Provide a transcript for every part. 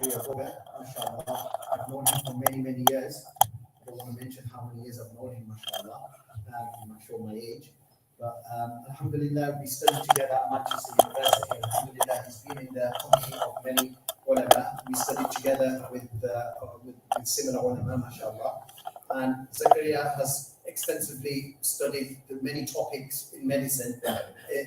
Zakariya Goga, mashallah. I've known him for many, many years. I don't want to mention how many years I've known him, mashallah. I'm not sure my age. But alhamdulillah, we studied together at Manchester University. Alhamdulillah, he's been in the company of many ulama. We studied together with similar ulama, mashallah. And Zakariya has extensively studied the many topics in medicine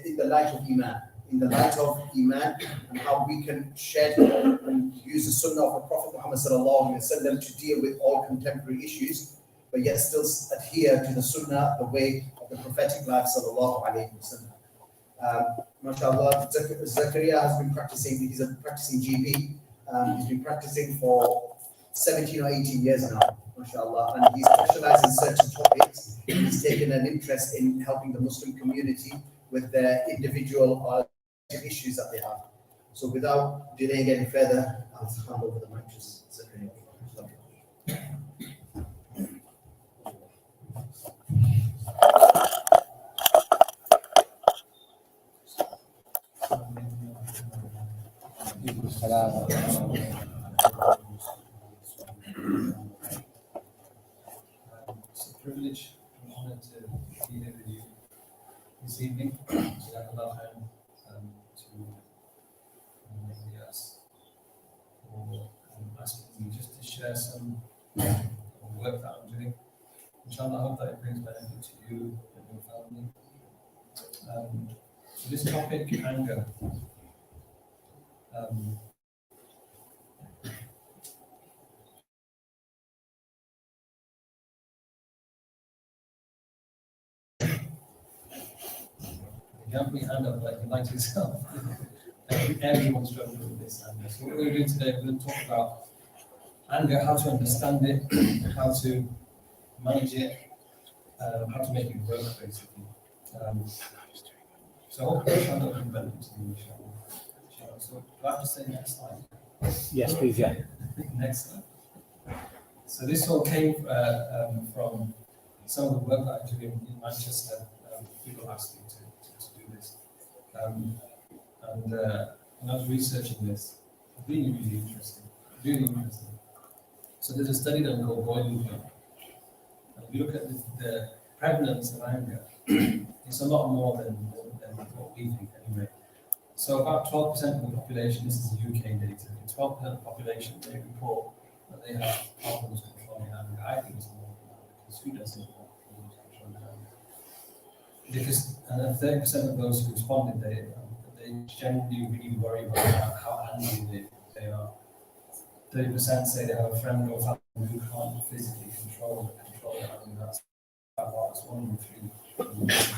in the light of Iman. In the light of Iman and how we can shed and use the Sunnah of the Prophet Muhammad sallallahu alaihi wasallam to deal with all contemporary issues, but yet still adhere to the Sunnah, the way of the prophetic life sallallahu alaihi wasallam. MashaAllah, Zakariya has been practicing. He's a practicing GP. He's been practicing for 17 or 18 years now, MashaAllah, and he's specialized in certain topics. He's taken an interest in helping the Muslim community with their individual issues that they have. So without delaying any further, I'll hand over the mic to Zakariya. It's a privilege and honor to be here with you this evening. To us for asking me just to share some of the work that I'm doing. Inshallah, I hope that it brings benefit to you and your family. So this topic, anger. You have put your hand up like you like yourself. Everyone struggles with this anger. So what we're going to do today, we're going to talk about anger, how to understand it, how to manage it, how to make it work, basically. So hopefully I shall not benefit to you, inshallah. So do I have to say next slide? Yes, please, yeah. Next slide. So this all came from some of the work that I do in Manchester. People ask me to do this. And when I was researching this, really, really interesting. Really interesting. So there's a study done called boiling point. And if you look at the prevalence of anger, it's a lot more than what we think anyway. So about 12% of the population, this is UK data, 12% of the population, they report that they have problems controlling anger. I think it's more than that, because who doesn't want problems controlling anger? Because 30% of those who responded, they genuinely really worry about how angry they are. 30% say they have a friend or family who can't physically control their anger. That's one in three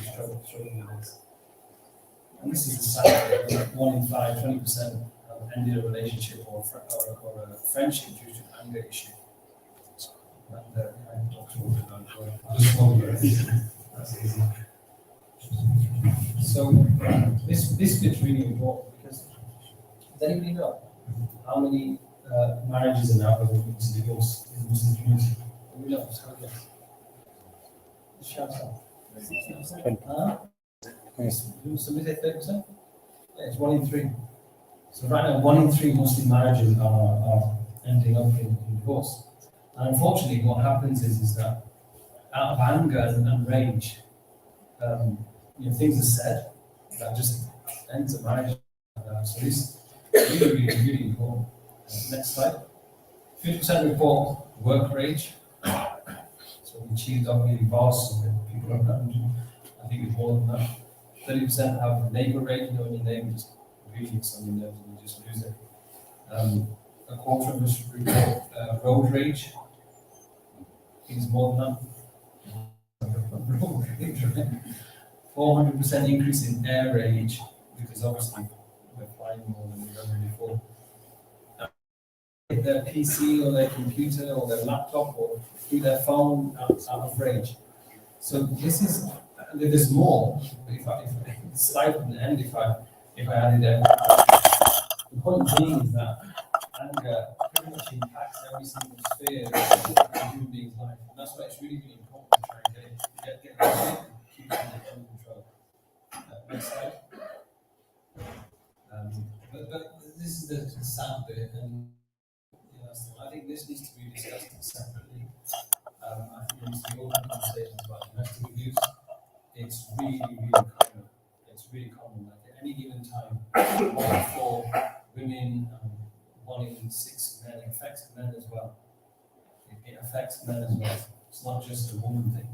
struggle with this. And this is the sad, 1 in 5, 20% have ended a relationship or a friendship due to an anger issue. And I talked about that's easy. So this bit's really important because does anybody know how many marriages are now going into divorce in the Muslim community? We know, so yes. Shout out. Somebody say 30%? Yeah, it's 1 in 3. So right now, 1 in 3 Muslim marriages are ending up in divorce. And unfortunately, what happens is that out of anger and rage, things are said that just ends a marriage. So this is really, really, really important. Next slide. 50% report work rage. So we cheat on the boss, people are not. I think it's more than that. 30% have neighbor rage, when your neighbor just really gets on your nerves and you just lose it. A quarter of us report road rage. I think it's more than that. Road rage, right? 400% increase in air rage, because obviously we're flying more than we've ever before. Their PC or their computer or their laptop or through their phone out of rage. So this is, there's more. If the slide wouldn't end if I added it. The point being is that anger pretty much impacts every single sphere of a human being's life. And that's why it's really, really important to try and get it and keep it under control. Next slide. But this is the sad bit, and I think this needs to be discussed separately. I think there needs to be open conversations about domestic abuse. It's really common. It's really common. Like at any given time, 1 in 4 women, 1 in 6 men. It affects men as well. It affects men as well. It's not just a woman thing.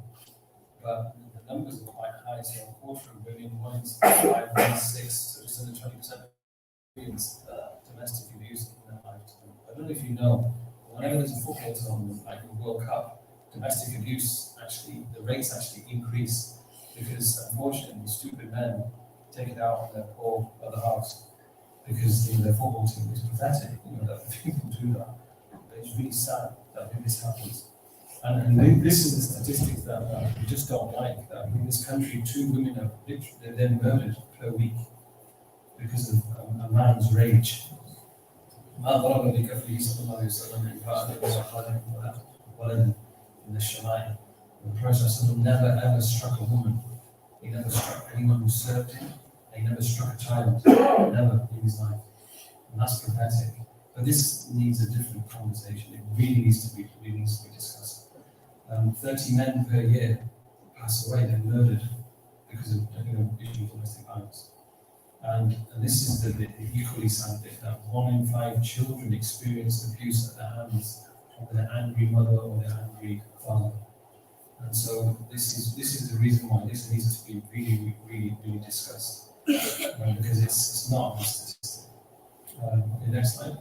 But the numbers are quite high. So a quarter of women, 1 in 5, 1 in 6, so just under 20% experience domestic abuse in their lifetime. I don't know if you know, whenever there's a football tournament like the World Cup, domestic abuse the rates actually increase because unfortunately stupid men take it out on their poor other halves because their football team is pathetic, that people do that. But it's really sad that this happens. And this is the statistics that we just don't like, that in this country 2 women are they're murdered per week because of a man's rage. ما ضرب بكفه صلى الله عليه وسلم امرأة وصحابه ولدا in the Shammai. The Prophet never ever struck a woman. He never struck anyone who served him. He never struck a child. Never in his life. And that's pathetic. But this needs a different conversation. It really needs to be discussed. 30 men per year pass away, they're murdered because of issue of domestic violence. And this is the equally sad bit, that 1 in 5 children experience abuse at their hands of their angry mother or their angry father. And so this is the reason why this needs to be really discussed, because it's not a statistic. Okay, next slide.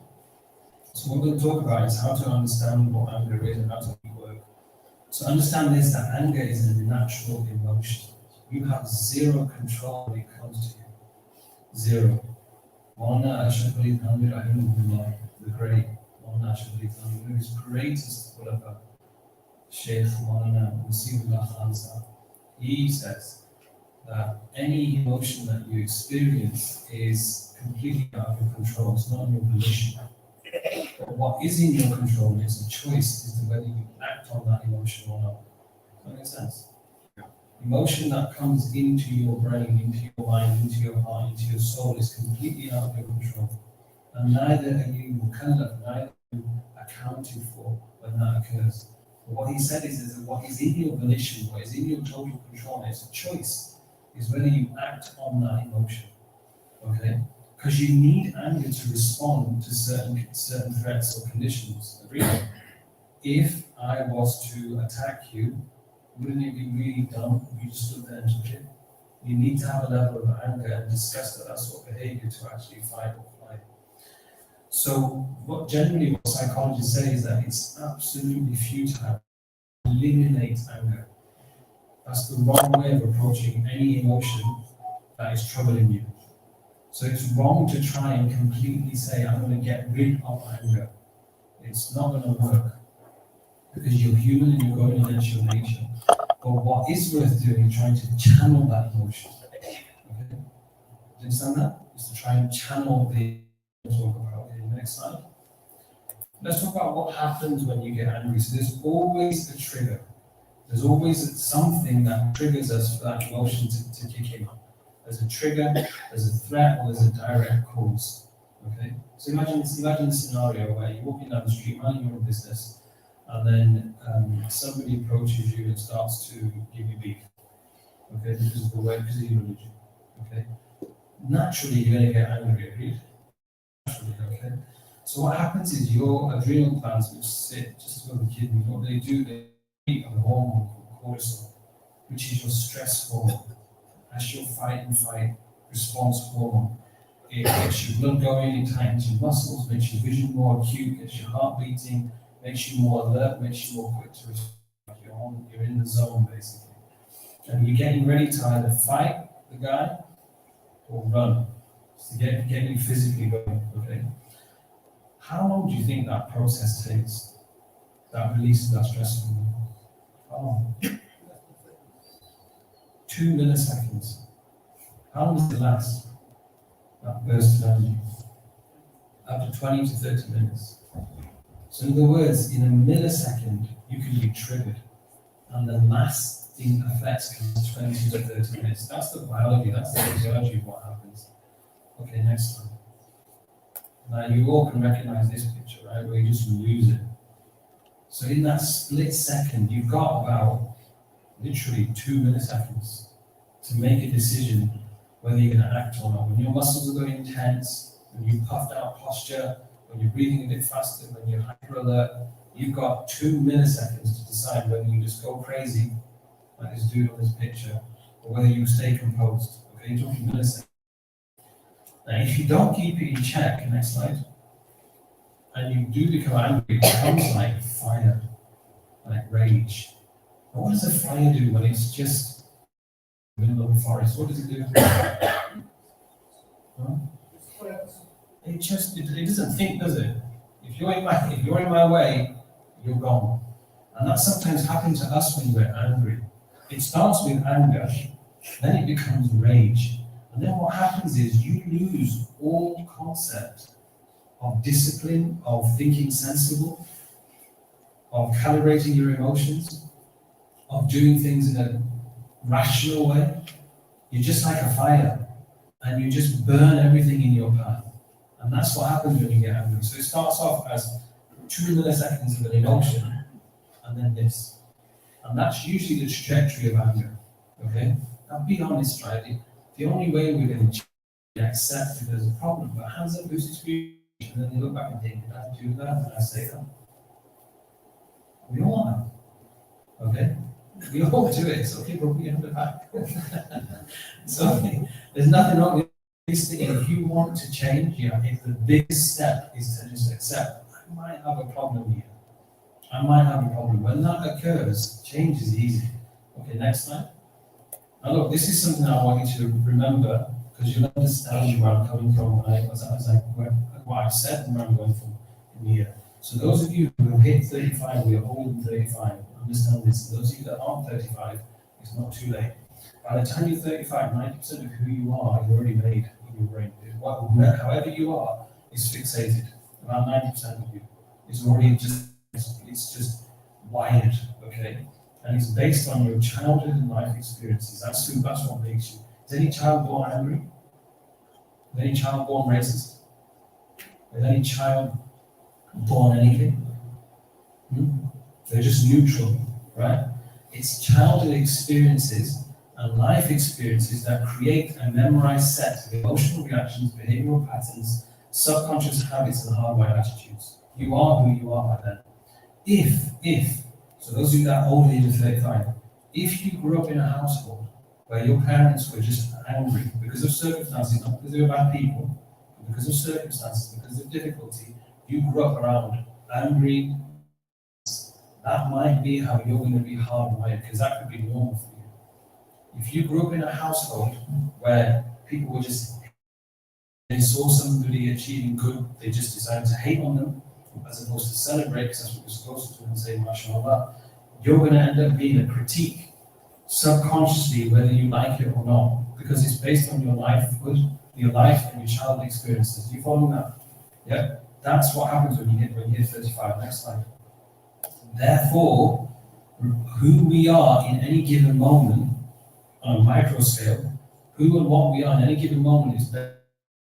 So what we're going to talk about is how to understand what anger is and how to make it work. So understand this, that anger is a natural emotion. You have zero control when it comes to you. Zero. Ashrafia, the great Ashrafia, whose greatest ulama, Sheikh Maulana Nasibullah Khansa, he says that any emotion that you experience is completely out of your control. It's not in your volition. But what is in your control is a choice as to whether you act on that emotion or not. Does that make sense? Emotion that comes into your brain, into your mind, into your heart, into your soul is completely out of your control. And neither are you mukallaf, neither are you accounted for when that occurs. But what he said is that what is in your volition, what is in your total control, it's a choice, is whether you act on that emotion. Okay? Because you need anger to respond to certain threats or conditions. If I was to attack you, wouldn't it be really dumb if you just stood there and took it? You need to have a level of anger and discuss that sort of behavior to actually fight or flight. So what psychologists say is that it's absolutely futile to eliminate anger. That's the wrong way of approaching any emotion that is troubling you. So it's wrong to try and completely say, I'm going to get rid of anger. It's not going to work. Because you're human and you're going against your nature. But what is worth doing is trying to channel that emotion. Okay? Do you understand that? Is to try and channel the talk about. Okay, next slide. Let's talk about what happens when you get angry. So there's always a trigger. There's always something that triggers us for that emotion to kick in. There's a trigger, there's a threat, or there's a direct cause. Okay? So imagine a scenario where you're walking down the street, minding your own business, and then somebody approaches you and starts to give you beef. Okay? Because of your religion. Okay? Naturally, you're going to get angry, agreed? Naturally, okay? So what happens is your adrenal glands, which sit just above the kidney, what they do, they make a hormone called cortisol, which is your stress hormone. That's your fight and flight response hormone. It gets your blood going, it tightens your muscles, makes your vision more acute, gets your heart beating, makes you more alert, makes you more quick to respond. You're in the zone, basically. And you're getting ready to either fight the guy or run. To get you physically going, okay? How long do you think that process takes? That release of that stress hormone? How long? 2 milliseconds. How long does it last? That burst of energy? Up to 20 to 30 minutes. So in other words, in a millisecond, you can be triggered. And the lasting effects can be 20 to 30 minutes. That's the biology, that's the physiology of what happens. Okay, next slide. Now you all can recognize this picture, right? right, where you just lose it. So in that split second, you've got about literally 2 milliseconds to make a decision whether you're going to act or not. When your muscles are going tense, when you puffed out posture, when you're breathing a bit faster, when you're hyper alert, you've got 2 milliseconds to decide whether you just go crazy, like this dude on this picture, or whether you stay composed. Okay, you're talking milliseconds. Now, if you don't keep it in check, next slide, and you do become angry, it becomes like fire, like rage. And what does a fire do when it's just in the middle of a forest? What does it do? Huh? It doesn't think, does it? If you're in my way, you're gone. And that sometimes happens to us when we're angry. It starts with anger, then it becomes rage. And then what happens is you lose all concept of discipline, of thinking sensible, of calibrating your emotions, of doing things in a rational way. You're just like a fire, and you just burn everything in your path. And that's what happens when you get angry. So it starts off as 2 milliseconds of an emotion, and then this. And that's usually the trajectory of anger. Okay? Now be honest, right? The only way we're going to accept if there's a problem, but hands up who's experienced, and then they look back and think, did I do that? Did I say that? We all have. Okay? We all do it, so people put your hand back. So there's nothing wrong with this thing. If you want to change, if the biggest step is to just accept, I might have a problem here. I might have a problem. When that occurs, change is easy. Okay, next slide. Now look, this is something I want you to remember, because you'll understand where I'm coming from what I've said and where I'm going from here. So those of you who have hit 35, we are older than 35, understand this. Those of you that aren't 35, it's not too late. By the time you're 35, 90% of who you are is already made in your brain. However you are is fixated. About 90% of you is already it's just wired, okay? And it's based on your childhood and life experiences. That's what makes you. Is any child born angry? Is any child born racist? Is any child born anything? They're just neutral, right? It's childhood experiences and life experiences that create a memorized set of emotional reactions, behavioral patterns, subconscious habits, and hardwired attitudes. You are who you are by then. So those of you that are older than 35, if you grew up in a household where your parents were just angry because of circumstances, not because they were bad people, but because of circumstances, because of difficulty, you grew up around angry, that might be how you're going to be hardwired, because that could be normal for you. If you grew up in a household where people were they saw somebody achieving good, they just decided to hate on them, as opposed to celebrate, because that's what we're supposed to do and say, mashallah, you're going to end up being a critique, subconsciously, whether you like it or not, because it's based on your life and your childhood experiences. You follow that? Yeah? That's what happens when you hit 35. Next slide. Therefore, who we are in any given moment, on a micro scale, who and what we are in any given moment is the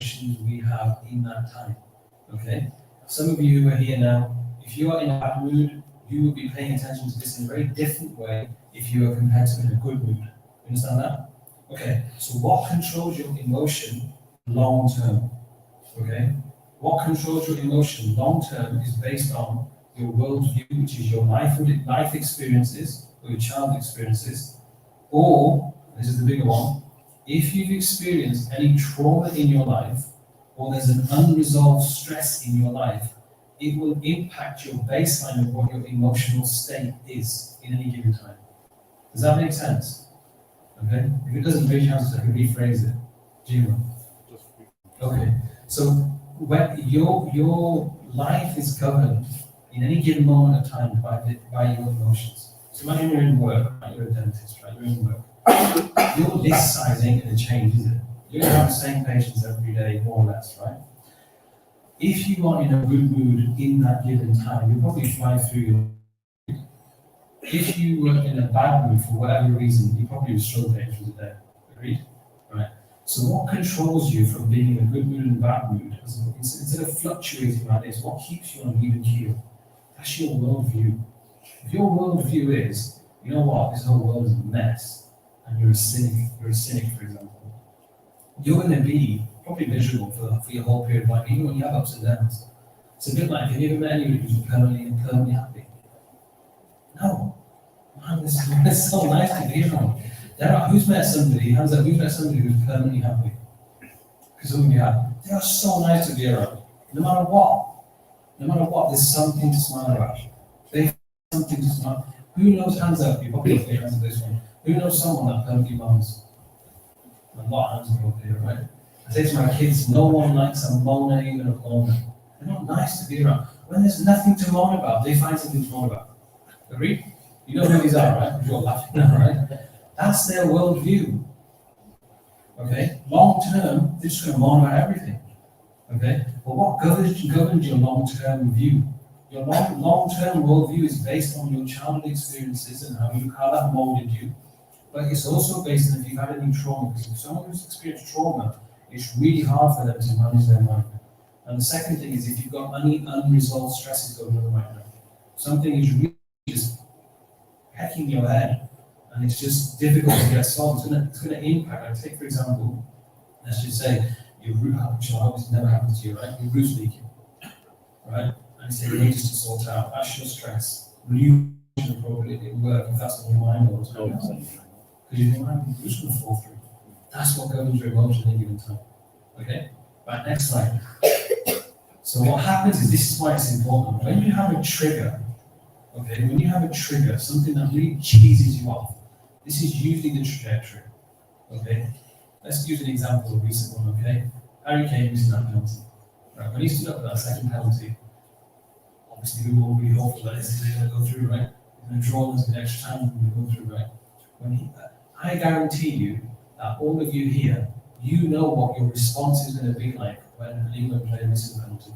actions we have in that time. Okay? Some of you who are here now, if you are in a bad mood, you will be paying attention to this in a very different way if you are compared to in a good mood. You understand that? Okay, so what controls your emotion long term? Okay? What controls your emotion long term is based on your worldview, which is your life experiences, or your child experiences, or, this is the bigger one, if you've experienced any trauma in your life, or there's an unresolved stress in your life, it will impact your baseline of what your emotional state is in any given time. Does that make sense? Okay? If it doesn't, raise your hands, I can rephrase it. Jima. Okay. So when your life is governed in any given moment of time by your emotions. So imagine you're in work, right? You're a dentist, right? You're in work. Your list size ain't going to change, is it? You're going to have the same patients every day, more or less, right? If you are in a good mood in that given time, you'll probably fly through your. If you were in a bad mood for whatever reason, you probably would struggle getting through the day. Agreed? Right. So what controls you from being in a good mood and bad mood instead of fluctuating like this, what keeps you on an even keel? That's your worldview. If your worldview is, you know what, this whole world is a mess, and you're a cynic, for example, you're going to be probably miserable for your whole period of life, even when you have ups and downs. It's a bit like, have you ever met anybody who's permanently happy? No. Man, it's so nice to be around. Who's met somebody, hands up, who's met somebody who's permanently happy? Because some of you have. They are so nice to be around. No matter what, there's something to smile about. They have something to smile. Who knows, hands up, you probably put your hands up this one. Who knows someone that permanently moans? A lot of hands up here, right? I say to my kids, no one likes a moaner, even a moaner. They're not nice to be around. When there's nothing to moan about, they find something to moan about. Agreed? You know who these are, right? You're laughing now, right? That's their worldview. Okay? Long term, they're just going to moan about everything. Okay? But what governs your long-term view? Your long-term worldview is based on your childhood experiences and how that molded you. But it's also based on if you've had any trauma. Because if someone who's experienced trauma, it's really hard for them to manage their mind. And the second thing is if you've got any unresolved stresses going on right now, something is really just hacking your head, and it's just difficult to get solved. It's going to impact. Like take for example, let's just say your root, which I hope it's never happened to you, right? Your root's leaking, right? And you say you need to sort out. That's your stress. Will you appropriately work if that's what your mind wants? Because your mind is just going to fall through. That's what governs your emotion at any given time. Okay? Right, next slide. So what happens is, this is why it's important. When you have a trigger, okay, when you have a trigger, something that really cheeses you off, this is usually the trajectory. Okay? Let's use an example, a recent one, okay? Harry Kane missing that penalty. Right, when he stood up for that second penalty, obviously we were all really hopeful that this is going to go through, right? He's going to draw us an extra time and we'll go through, right? I guarantee you that all of you here, you know what your response is going to be like when an England player misses a penalty.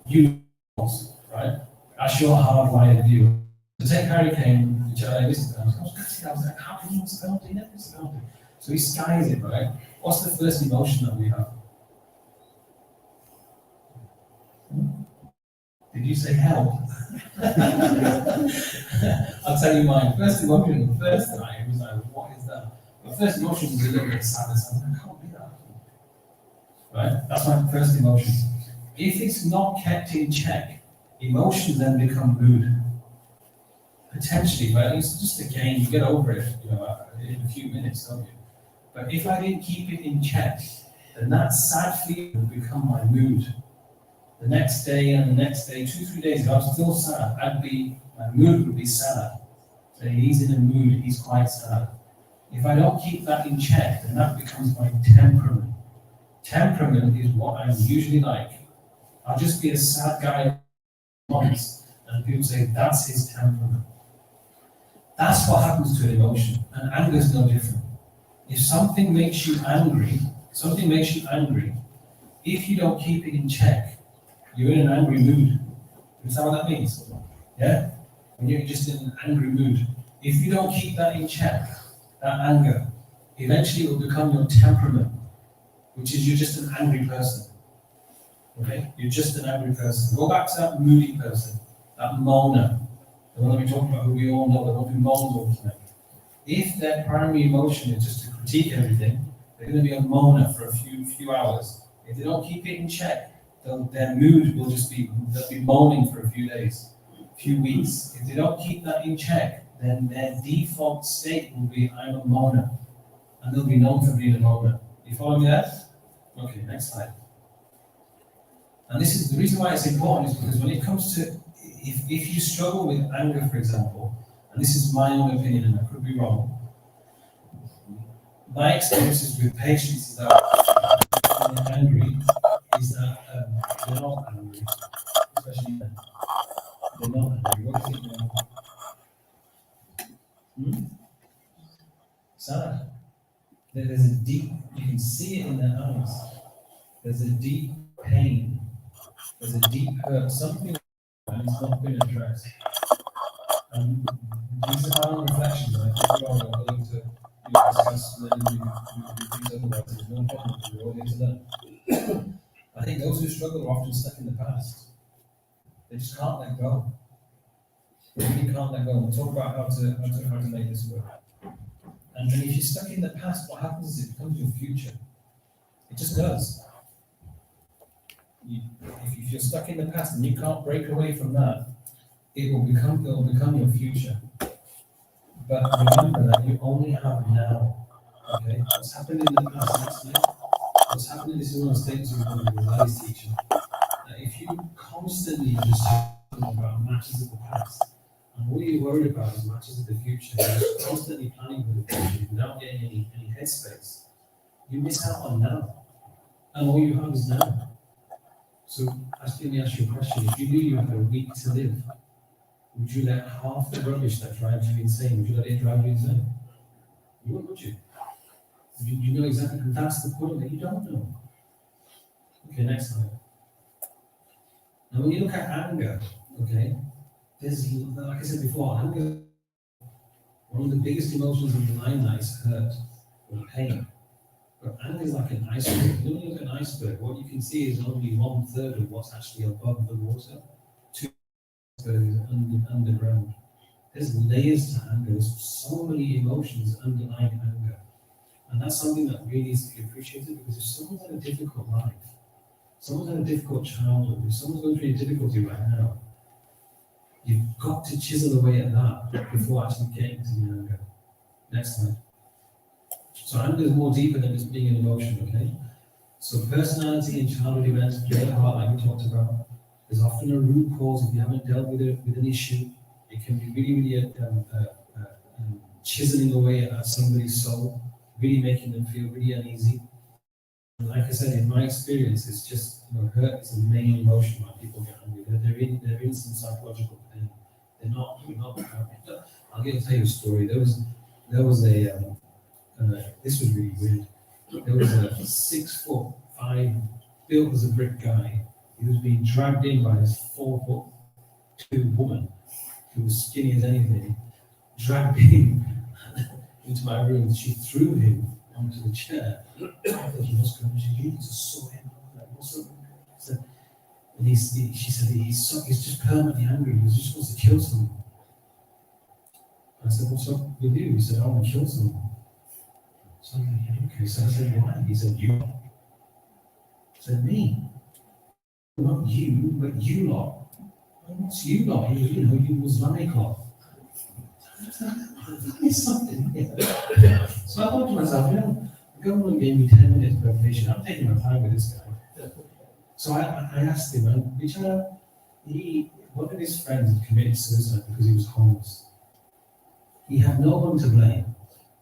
You know, right? That's your hardwired view. So take Harry Kane, which I missed the penalty. I was like, how can he miss a penalty? He never missed a penalty. So he skies it, right? What's the first emotion that we have? Did you say help? I'll tell you mine. First emotion, the first time, was like, what is that? My first emotion was a little bit sadness. I can't be that. Right? That's my first emotion. If it's not kept in check, emotions then become mood. Potentially, but it's just a game, you get over it, in a few minutes, don't you? But if I didn't keep it in check, then that sad feeling would become my mood. The next day and the next day, 2-3 days ago, I was still sad. My mood would be sad. So he's in a mood, he's quite sad. If I don't keep that in check, then that becomes my temperament. Temperament is what I'm usually like. I'll just be a sad guy once, and people say that's his temperament. That's what happens to an emotion, and anger is no different. If something makes you angry, if you don't keep it in check, you're in an angry mood. You understand what that means? Yeah? When you're just in an angry mood. If you don't keep that in check, that anger, eventually it will become your temperament, which is you're just an angry person. Okay? You're just an angry person. Go back to that moody person, that moaner, the one that we talked about, who we all know, the one who moans all the time. If their primary emotion is just to critique everything, they're going to be a moaner for a few hours. If they don't keep it in check, their mood will just be, they'll be moaning for a few days, a few weeks. If they don't keep that in check, then their default state will be, I'm a moaner. And they'll be known for being a moaner. You follow me there? Okay, next slide. And this is the reason why it's important, is because when it comes to, if you struggle with anger, for example, and this is my own opinion and I could be wrong, my experiences with patients is that when they're angry, is that they're not angry, especially men. They're not angry. What do you think they are? Sad. There's a deep, you can see it in their eyes. There's a deep pain. There's a deep hurt. Something and it's not been addressed. And these are my own reflections. I think we all are willing to discuss and then do things otherwise. There's no problem. We're all here to learn. I think those who struggle are often stuck in the past. They just can't let go. They really can't let go. We'll talk about how to make this work. And then if you're stuck in the past, what happens is it becomes your future. It just does. If you're stuck in the past and you can't break away from that, it will become your future. But remember that you only have now. Okay? What's happened in the past, what's happening, this is one of the statements we've done with the Ladies teacher. If you constantly just talking about matters of the past, and all you're worried about is matters of the future, you're constantly planning for the future without getting any headspace, you miss out on now. And all you have is now. So let me ask you a question. If you knew you had a week to live, would you let half the rubbish that drives you insane, would you let it drive you insane? You wouldn't, would you? You know exactly, that's the point that you don't know. Okay, next slide. Now when you look at anger, okay, there's, like I said before, anger, one of the biggest emotions in the limelight is hurt or pain. But anger is like an iceberg. When you look at an iceberg, what you can see is only 1/3 of what's actually above the water. 2/3 is underground. There's layers to anger. There's so many emotions underlying anger. And that's something that really needs to be appreciated, because if someone's had a difficult life, someone's had a difficult childhood, if someone's going through a difficulty right now, you've got to chisel away at that before actually getting to the anger. Next slide. So anger is more deeper than just being an emotion, okay? So personality and childhood events play a part, like we talked about. There's often a root cause. If you haven't dealt with an issue, it can be really chiseling away at somebody's soul, really making them feel really uneasy. And like I said, in my experience, it's just, hurt is the main emotion when people get angry. They're in some psychological pain. They're not happy. I'll tell you a story. There was a this was really weird. There was a 6'5" built as a brick guy. He was being dragged in by this 4'2" woman who was skinny as anything. Dragged in into my room. She threw him onto the chair. I thought, what's going on? She said, you need to sort him out. Like, what's up? She said, he's just permanently angry. He just wants to kill someone. I said, what's up with you? He said, I want to kill someone. So I'm like, okay. So I said, why? He said, you. I said, me? Not you, but you lot. What's you lot? You Islamic lot. It's something. Yeah. So I thought to myself, the government gave me 10 minutes preparation. I'm taking my time with this guy. So I asked him, one of his friends committed suicide because he was homeless. He had no one to blame.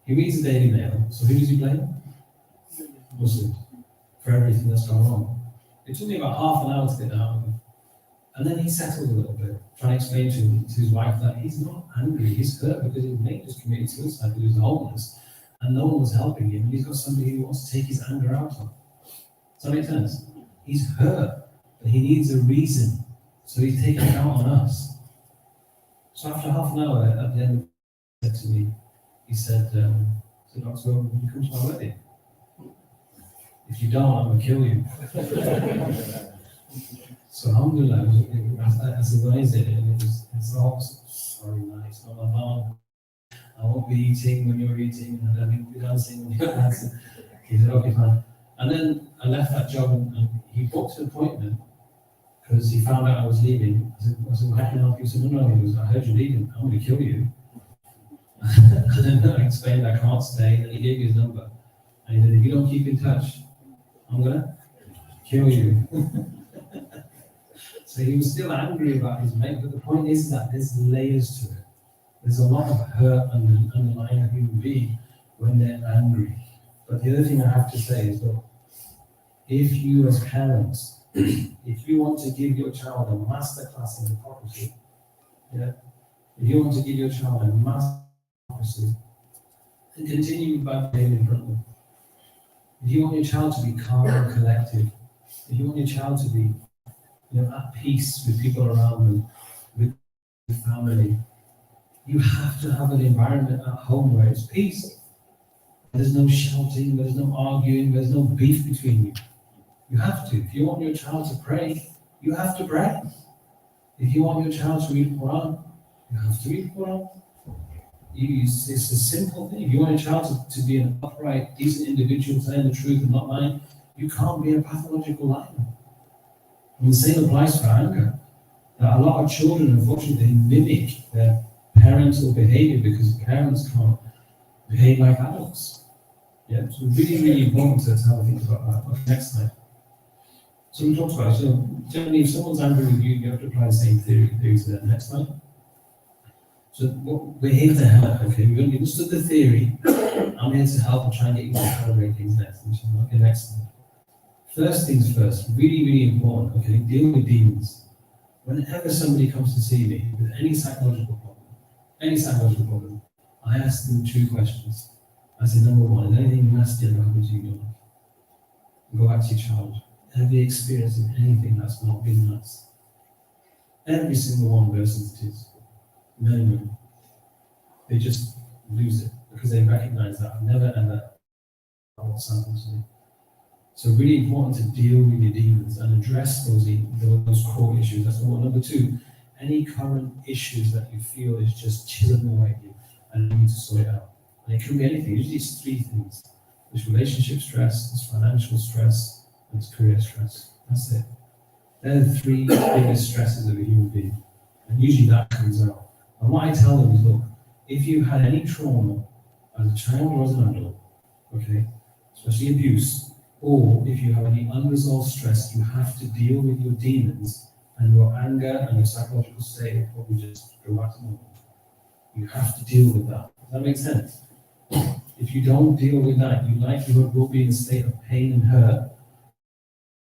He reads the Daily Mail, so who does he blame? Muslims, for everything that's gone on. It took me about half an hour to get out of him. And then he settled a little bit, trying to explain to his wife that he's not angry, he's hurt because his mate just committed suicide because he was homeless and no one was helping him, and he's got somebody who wants to take his anger out on. Does that make sense? He's hurt, but he needs a reason, so he's taking it out on us. So after half an hour, at the end, he said to me, he said, Doctor, will you come to my wedding? If you don't, I'm going to kill you. So alhamdulillah, I survived it, and it's all sorry, man, it's not my mom. I won't be eating when you're eating, and I won't be dancing when you're dancing. He said, okay, fine. And then I left that job, and he booked an appointment because he found out I was leaving. I said, well, how can I help you? He said, no, he goes, I heard you're leaving, I'm going to kill you. And then I explained I can't stay, and he gave me his number. And he said, if you don't keep in touch, I'm going to kill you. So he was still angry about his mate, but the point is that there's layers to it. There's a lot of hurt underlying a human being when they're angry. But the other thing I have to say is, look, if you as parents, if you want to give your child a masterclass in hypocrisy, if you want to give your child a masterclass in hypocrisy, then continue with bad behavior in front of them. If you want your child to be calm and collected, if you want your child to be at peace with people around them, with family, you have to have an environment at home where it's peace. There's no shouting, there's no arguing, there's no beef between you. You have to. If you want your child to pray, you have to pray. If you want your child to read Quran, you have to read Quran. It's a simple thing. If you want your child to be an upright, decent individual, saying the truth and not lying, you can't be a pathological liar. And the same applies for anger. Now, a lot of children, unfortunately, mimic their parental behavior because parents can't behave like adults. Yeah, so really, really important to have a think about that. Okay, next slide. So we talked about it. So generally, if someone's angry with you, you have to apply the same theory to them. Next slide. So we're here to help, okay? We've understood the theory. I'm here to help and try and get you to calibrate things next. Okay, next slide. First things first, really, really important, okay? Deal with demons. Whenever somebody comes to see me with any psychological problem, I ask them 2 questions. I say, number 1, is anything nasty ever happened to you in your life? Go back to your childhood. Have you experienced anything that's not been nice? Every single one versus it is. Men and women. They just lose it because they recognize that I've never ever what's happened to me. So really important to deal with your demons and address those core issues. That's number 1. Number 2, any current issues that you feel is just chipping away at you and you need to sort it out. And it can be anything. Usually it's 3 things. It's relationship stress, it's financial stress, and it's career stress. That's it. They're the 3 biggest stresses of a human being. And usually that comes out. And what I tell them is, look, if you had any trauma as a child or as an adult, okay, especially abuse, or if you have any unresolved stress, you have to deal with your demons and your anger and your psychological state will probably just go back to normal. You have to deal with that. Does that make sense? If you don't deal with that, you likelihood will be in a state of pain and hurt.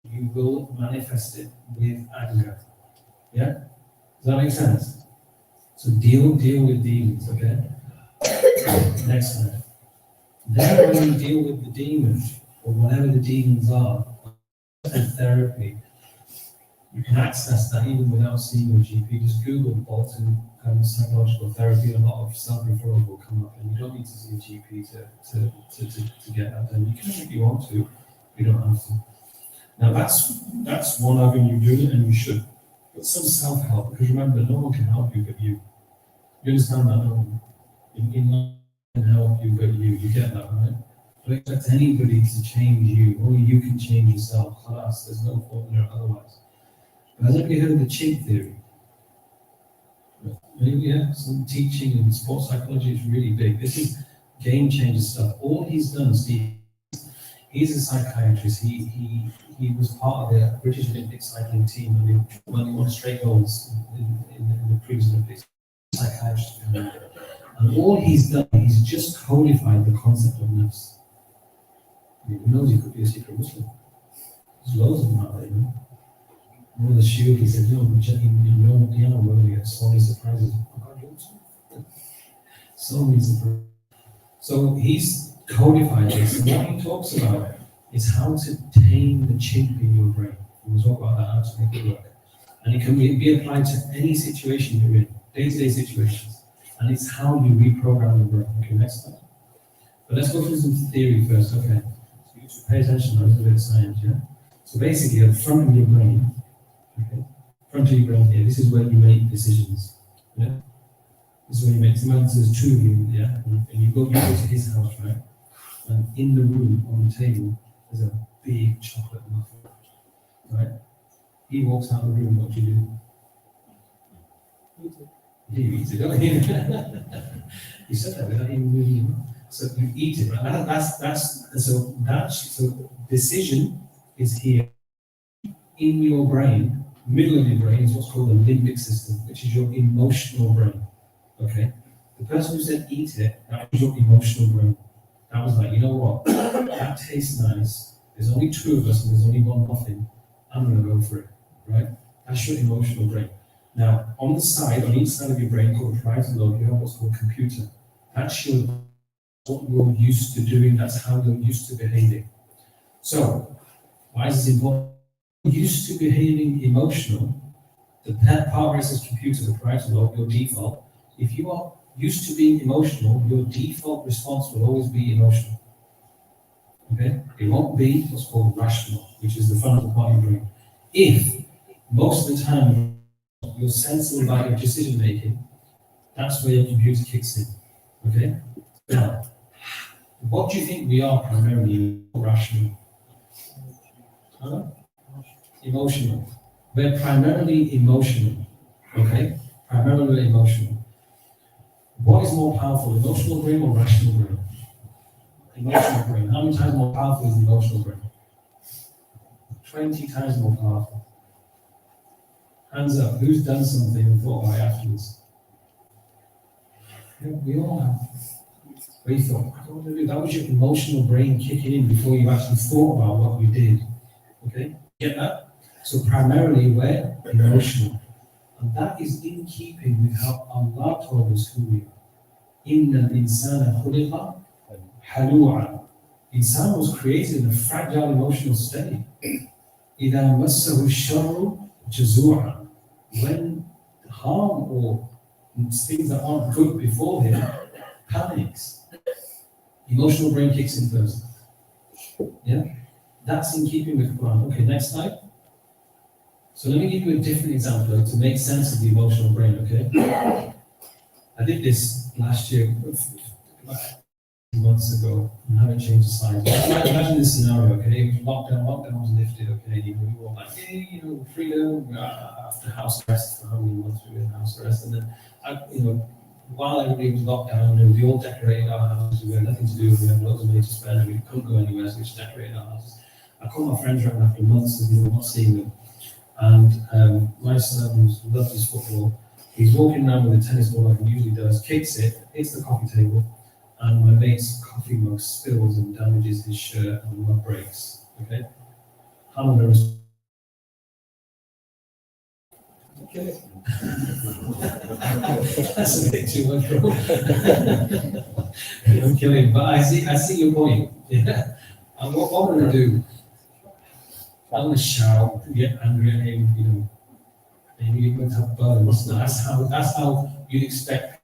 You will manifest it with anger. Yeah? Does that make sense? So deal with demons, okay? Next slide. Then when you deal with the demons, or whatever the demons are, therapy, you can access that even without seeing your GP. Just Google Bolton psychological therapy, a lot of self-referral will come up, and you don't need to see a GP to get that done. You can if you want to, you don't have to. Now that's one avenue you do it, and you should. But some self-help, because remember, no one can help you but you. You understand that, don't you? In life can help you but you. You get that, right? Don't expect anybody to change you. Only you can change yourself. Class, there's no formula otherwise. But has anybody heard of the chimp theory? Maybe, yeah, some teaching in sports psychology is really big. This is game changer stuff. All he's done, Steve, he's a psychiatrist. He was part of the British Olympic cycling team when they won straight golds in the previous Olympics. Psychiatrist. And all he's done, he's just codified the concept of nafs. Who knows, he could be a secret Muslim. There's loads of them out there, you know. One of the shield, he said, we're going to get so many surprises. So many surprises. So he's codified this, and what he talks about is how to tame the chimp in your brain. We'll talk about that, how to make it work. And it can be applied to any situation you're in, day-to-day situations. And it's how you reprogram the brain. Okay, next slide. But let's go through some theory first, okay? So you should pay attention to a little bit of science, yeah? So basically, at the front of your brain, okay, front of your brain here, this is where you make decisions, yeah? This is where you make, imagine there's 2 of you, yeah? And you go to his house, right? And in the room, on the table, there's a big chocolate muffin, right? He walks out of the room, what do you do? You eat it, don't you? You said that without even moving your mouth. So you eat it, right? So decision is here in your brain. Middle of your brain is what's called the limbic system, which is your emotional brain. Okay? The person who said eat it, that was your emotional brain. That was like, you know what? That tastes nice. There's only 2 of us and there's only 1 muffin. I'm going to go for it, right? That's your emotional brain. Now, on the side, on each side of your brain called the parietal lobe, you have what's called computer. That's what you're used to doing. That's how you're used to behaving. So, why is this important? You're used to behaving emotional. The part where it says computer, the parietal lobe, your default. If you are used to being emotional, your default response will always be emotional. Okay? It won't be what's called rational, which is the frontal part of your brain. If most of the time you're sensible about your decision making, that's where your computer kicks in. Okay? Now, what do you think we are primarily? Rational? Huh? Emotional. We're primarily emotional. Okay? Primarily emotional. What is more powerful, emotional brain or rational brain? Emotional brain. How many times more powerful is the emotional brain? 20 times more powerful. Hands up, who's done something and thought about it afterwards? Yeah, we all have. Where you thought, I don't want to do that. Was your emotional brain kicking in before you actually thought about what you did. Okay? Get that? So primarily we're emotional. And that is in keeping with how Allah told us who we are. Inna al-insana khuliqa halu'a. Insan was created in a fragile emotional state. إِذَا مَسَّهُ الشَّرُّ جَزُوعًا. When harm or things that aren't good before him panics. Emotional brain kicks in first. Yeah? That's in keeping with Quran. Okay, next slide. So let me give you a different example to make sense of the emotional brain, okay? I did this last year, about 8 months ago, and haven't changed the slides. Imagine this scenario, okay? Lockdown was lifted, okay? We were all like, hey, freedom, after house arrest, for how many months we were in house arrest, and then, while everybody was locked down, and we all decorated our houses, we had nothing to do, we had loads of money to spend, and we couldn't go anywhere, so we just decorated our houses. I called my friends around after months of not seeing them, and my son, who loves his football, he's walking around with a tennis ball like he usually does, kicks it, hits the coffee table, and my mate's coffee mug spills and damages his shirt, and the mug breaks. Okay? How am I going to okay. That's a bit too much, bro. I'm kidding, but I see your point. Yeah. And what I'm going to do, I'm going to shout, get angry at him, maybe you're going to have burns. That's how you'd expect.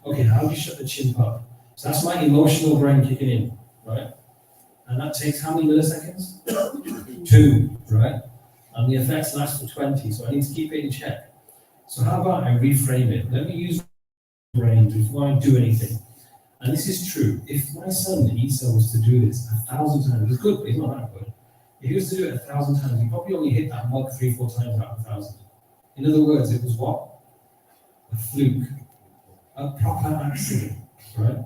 Okay, how do you shut the chimp up? So that's my emotional brain kicking in, right? And that takes how many milliseconds? 2, right? And the effects last for 20, so I need to keep it in check. So how about I reframe it? Let me use my brain before I do anything. And this is true. If my son Isa was to do this 1,000 times, he's good, but he's not that good. If he was to do it 1,000 times, he probably only hit that mug 3-4 times out of 1,000. In other words, it was what? A fluke. A proper accident, right?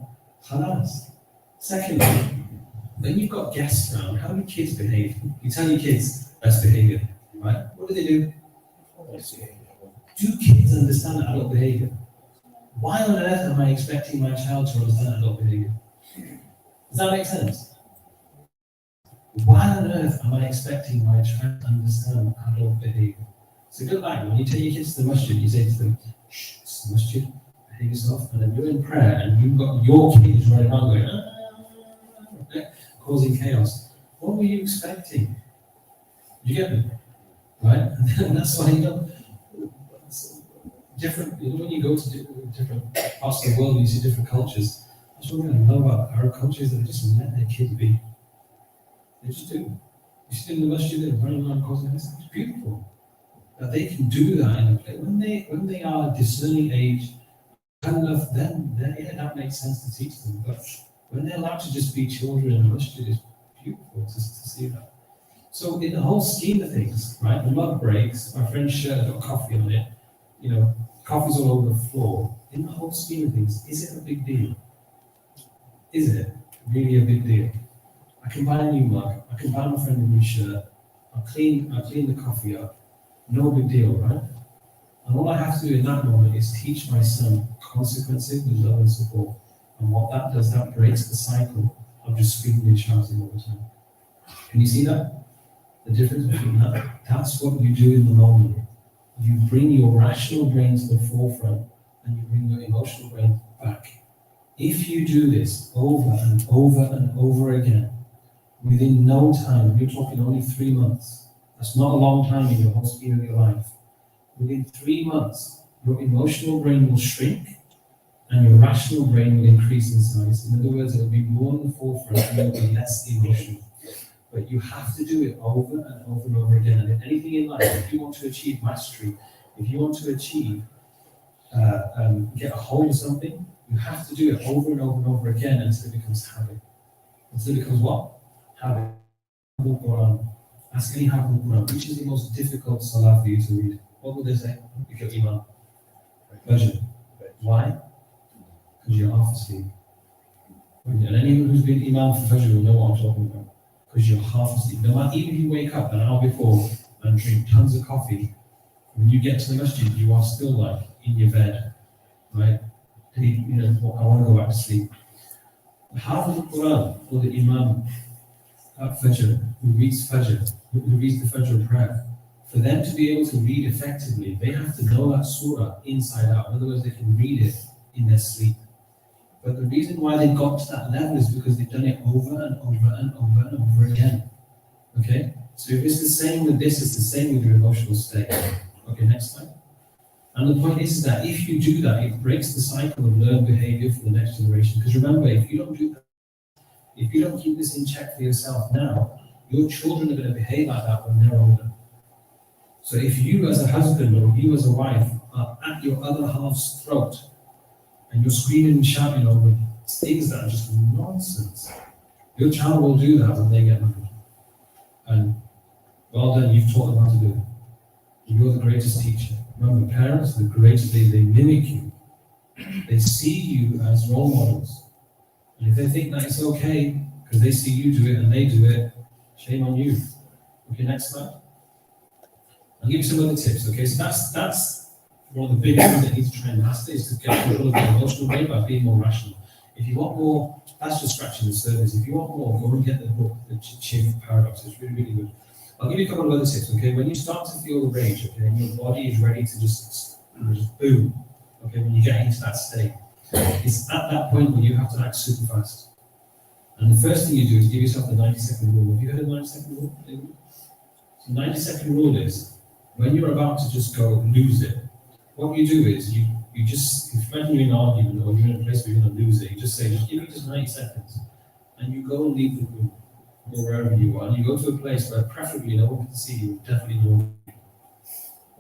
Khalas. Secondly, when you've got guests around, how do kids behave? You tell your kids, best behavior, right? What do they do? Do kids understand adult behavior? Why on earth am I expecting my child to understand adult behavior? Does that make sense? Why on earth am I expecting my child to understand adult behavior? It's a good line. When you take your kids to the masjid, you say to them, shh, it's the masjid, behave yourself. And then you're in prayer and you've got your kids running around going, causing chaos. What were you expecting? You get me? Right? And that's why, different, when you go to different parts of the world and you see different cultures, that's what I love about Arab cultures, that they just let their kids be. They just do. You see them in the masjid, they're running around causing chaos. It's beautiful. That they can do that in a place. When they are discerning age, enough, then that makes sense to teach them. But when they're allowed to just be children in the masjid, it's beautiful to see that. So in the whole scheme of things, right, the mug breaks, my friend's shirt got coffee on it, coffee's all over the floor. In the whole scheme of things, is it a big deal? Is it really a big deal? I can buy a new mug, I can buy my friend a new shirt, I'll clean the coffee up, no big deal, right? And all I have to do in that moment is teach my son consequences with love and support. And what that does, that breaks the cycle of just screaming and shouting all the time. Can you see that? The difference between that? That's what you do in the moment. You bring your rational brain to the forefront and you bring your emotional brain back. If you do this over and over and over again, within no time, you're talking only 3 months. That's not a long time in your whole scheme of your life. Within 3 months, your emotional brain will shrink and your rational brain will increase in size. In other words, it will be more in the forefront and it will be less emotional. But you have to do it over and over and over again. And in anything in life, if you want to achieve mastery, if you want to achieve, get a hold of something, you have to do it over and over and over again until it becomes habit. Until it becomes what? Habit. Quran. Ask any Hafiz Quran, which is the most difficult salah for you to read? What would they say? Because Imam. Fajr. Why? Because you're half asleep. And anyone who's been Imam for Fajr will know what I'm talking about. Because you're half asleep. No matter, even if you wake up an hour before and drink tons of coffee, when you get to the masjid, you are still like in your bed, right? You know, I want to go back to sleep. The Hafiz Quran, or the Imam at Fajr, who reads Fajr, who reads the Fajr prayer, for them to be able to read effectively, they have to know that surah inside out. In other words, they can read it in their sleep. But the reason why they got to that level is because they've done it over and over and over and over again. Okay? So if it's the same with this, it's the same with your emotional state. Okay, next slide. And the point is that if you do that, it breaks the cycle of learned behavior for the next generation. Because remember, if you don't do that, if you don't keep this in check for yourself now, your children are going to behave like that when they're older. So if you as a husband or you as a wife are at your other half's throat and you're screaming and shouting over things that are just nonsense, your child will do that when they get married. And well done, you've taught them how to do it. You're the greatest teacher. Remember, parents are the greatest, they mimic you. They see you as role models. And if they think that it's okay, because they see you do it and they do it, shame on you. Okay, next slide. I'll give you some other tips, okay? So that's one of the biggest things that needs to try and master is to get control of the emotional brain by being more rational. If you want more, that's just scratching the surface. If you want more, go and get the book, The Cheerful Paradox. It's really, really good. I'll give you a couple of other tips, okay? When you start to feel the rage, okay, and your body is ready to just boom, okay, when you get into that state, it's at that point when you have to act super fast. And the first thing you do is give yourself the 90-second rule. Have you heard of the 90-second rule? So 90-second rule is when you're about to just go lose it, what you do is you just, if you're in an argument or you're in a place where you're going to lose it, you just say, just give me just 90 seconds. And you go and leave the room or wherever you are. And you go to a place where preferably no one can see you, definitely no one can hear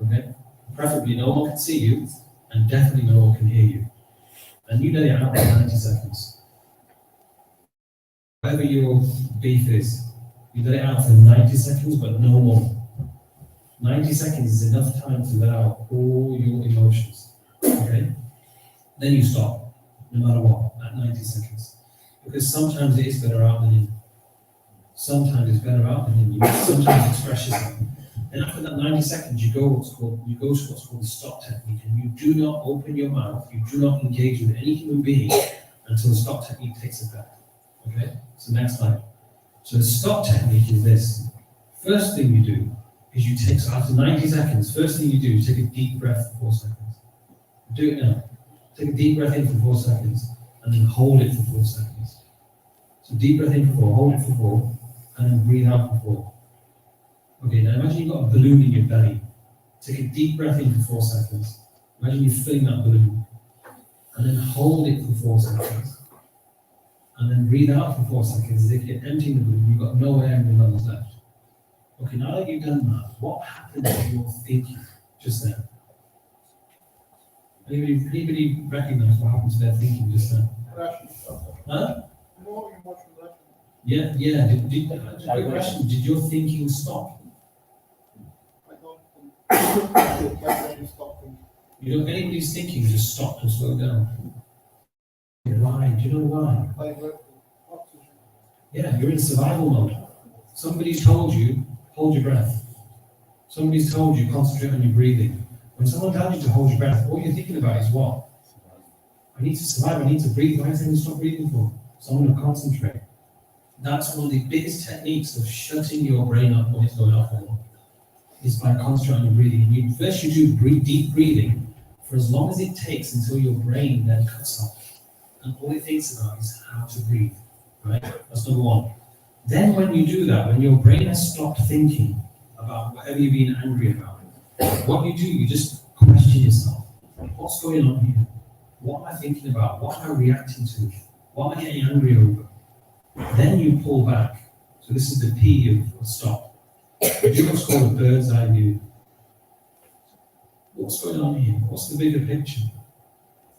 you. Okay? Preferably no one can see you and definitely no one can hear you. And you let it out for 90 seconds. Whatever your beef is, you let it out for 90 seconds, but no more. 90 seconds is enough time to let out all your emotions. Okay? Then you stop, no matter what, at 90 seconds. Because sometimes it is better out than in. Sometimes it's better out than in. You sometimes express yourself. Then after that 90 seconds, you go to what's called the stop technique, and you do not open your mouth, you do not engage with any human being until the stop technique takes effect. Okay? So next slide. So the stop technique is this. First thing you do is you take, so after 90 seconds, first thing you do is take a deep breath for 4 seconds. Do it now. Take a deep breath in for 4 seconds, and then hold it for 4 seconds. So deep breath in for 4, hold it for 4, and then breathe out for 4. Okay, now imagine you've got a balloon in your belly. Take a deep breath in for 4 seconds. Imagine you're filling that balloon. And then hold it for 4 seconds. And then breathe out for 4 seconds as if you're emptying the balloon, you've got no air in your lungs left. Okay, now that you've done that, what happened to your thinking just then? Anybody recognize what happened to their thinking just then? Huh? More emotional. Yeah. Quick question. Did your thinking stop? I don't think stopping. You know, anybody's thinking just stopped and slowed down. Why? Do you know why? Oxygen. Yeah, you're in survival mode. Somebody's told you, hold your breath. Somebody's told you, concentrate on your breathing. When someone tells you to hold your breath, all you're thinking about is what? I need to survive, I need to breathe. Why is anyone stop breathing for? So I'm going to concentrate. That's one of the biggest techniques of shutting your brain up when it's going off is by concentrating on your breathing. First you do deep breathing for as long as it takes until your brain then cuts off. And all it thinks about is how to breathe. Right? That's number one. Then when you do that, when your brain has stopped thinking about whatever you've been angry about, what you do, you just question yourself. What's going on here? What am I thinking about? What am I reacting to? What am I getting angry over? Then you pull back. So this is the P of stop. You do what's called a bird's eye view. What's going on here? What's the bigger picture?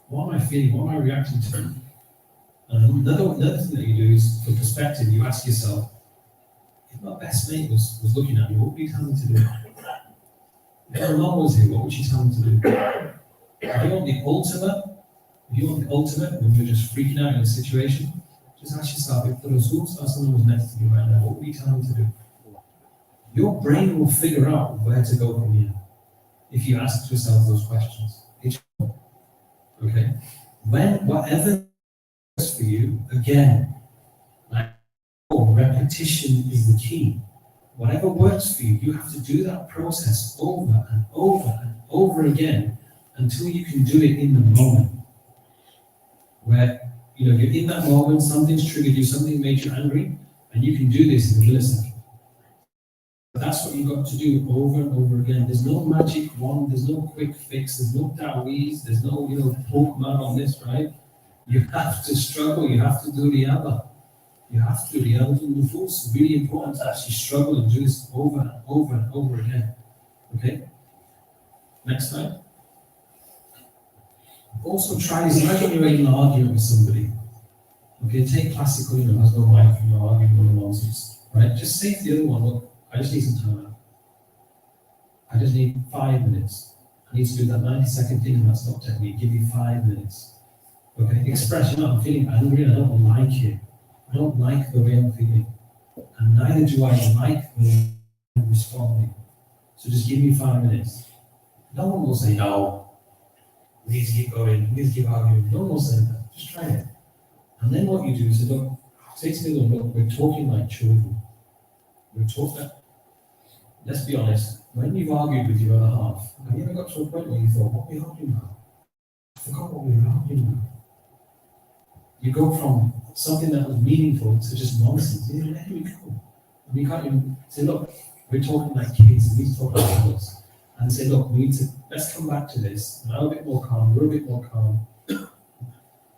What am I feeling? What am I reacting to? And another thing that you do is, for perspective, you ask yourself, if my best mate was looking at me, what would you tell me to do? If my mom was here, what would you tell me to do? If you want the ultimate, when you're just freaking out in a situation, just ask yourself, if the Rasul was next to you right now, what would you tell him to do? Your brain will figure out where to go from here if you ask yourself those questions. Okay? Whatever works for you, again, repetition is the key. Whatever works for you, you have to do that process over and over and over again until you can do it in the moment. Where you're in that moment, something's triggered you, something made you angry, and you can do this in a millisecond. But that's what you've got to do over and over again. There's no magic wand, there's no quick fix, there's no Dawees, there's no Pokemon on this, right? You have to struggle, you have to do the other. You have to do the other thing. It's really important to actually struggle and do this over and over and over again. Okay? Next slide. Also try this. Imagine you're in an argument with somebody. Okay, take classical, has no mic, arguing over nonsense. Right? Just say to the other one, look, I just need some time out. I just need 5 minutes. I need to do that 90-second thing in that stop technique. Give me 5 minutes. Okay? Express, I'm feeling angry and I don't like it. I don't like the way I'm feeling. And neither do I like the way I'm responding. So just give me 5 minutes. No one will say, no, we need to keep going, we need to keep arguing. No one will say that. Just try it. And then what you do is, look, say to them, look, we're talking like children. We're talking. Let's be honest, when you've argued with your other half, have you ever got to a point where you thought, what are we arguing about? I forgot what we were arguing about. You go from something that was meaningful to just nonsense. Where do we go? And we can't even say, look, we're talking like kids, we need to talk like adults. And say, look, let's come back to this. Now a bit more calm, we're a bit more calm, a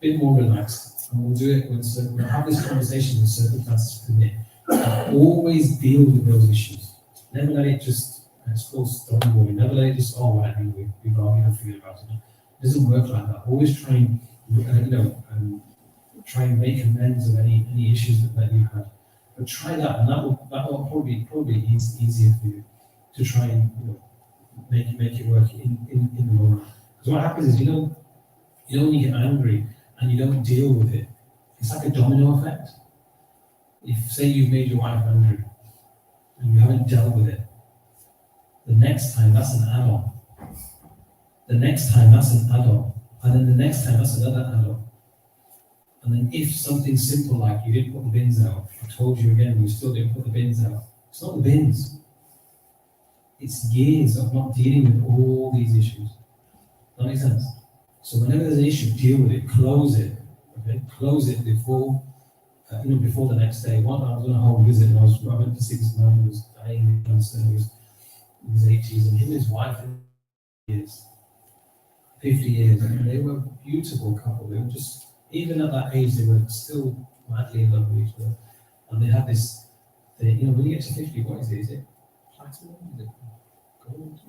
bit more relaxed. And we'll do it we'll have this conversation when circumstances permit. Always deal with those issues. Never let it just, it's called stonewalling. Never let it just, whatever, we've argued and forget about it. It doesn't work like that. Always try and, try and make amends of any issues that you had. But try that, and that will probably easier for you to try and make it work in the moment. Because what happens is you don't get angry and you don't deal with it. It's like a domino effect. If say you've made your wife angry and you haven't dealt with it, the next time that's an add-on. The next time that's an add-on. And then the next time that's another add-on. And then if something simple like you didn't put the bins out, I told you again, you still didn't put the bins out. It's not the bins. It's years of not dealing with all these issues. That makes sense? So whenever there's an issue, deal with it, close it. Okay? Close it before the next day. I was on a home visit and I went to see this man who was dying of cancer, he was in his 80s, and him and his wife, 50 years. I mean, they were a beautiful couple. They were just, even at that age, they were still madly in love with each other. And they had this, when you get to 50, what is it? Is it platinum? Is it gold?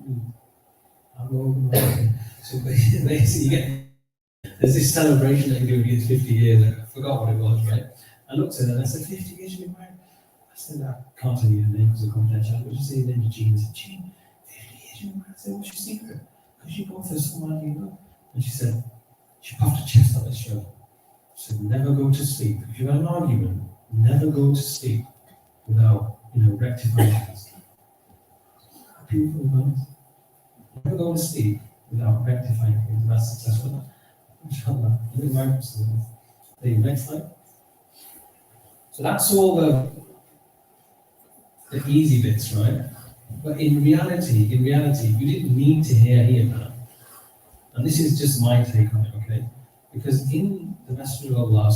So basically, there's this celebration that you do against 50 years. I forgot what it was, right? I looked at her and I said, 50 years you've been married? I said, I can't tell you her name because of confidentiality, but just say the name of Jean. I said, Jean, 50 years you've been married? I said, what's your secret? Because you both are so madly in love. And she said, she puffed her chest up and showed. She said, never go to sleep. If you've had an argument, never go to sleep without, rectifying things. How beautiful, man. Never go to sleep without rectifying things. That's successful. Inshallah. There you go. Next slide. So that's all the easy bits, right? But in reality, you didn't need to hear any of that. And this is just my take on it, okay? Because in the Masjid of Allah,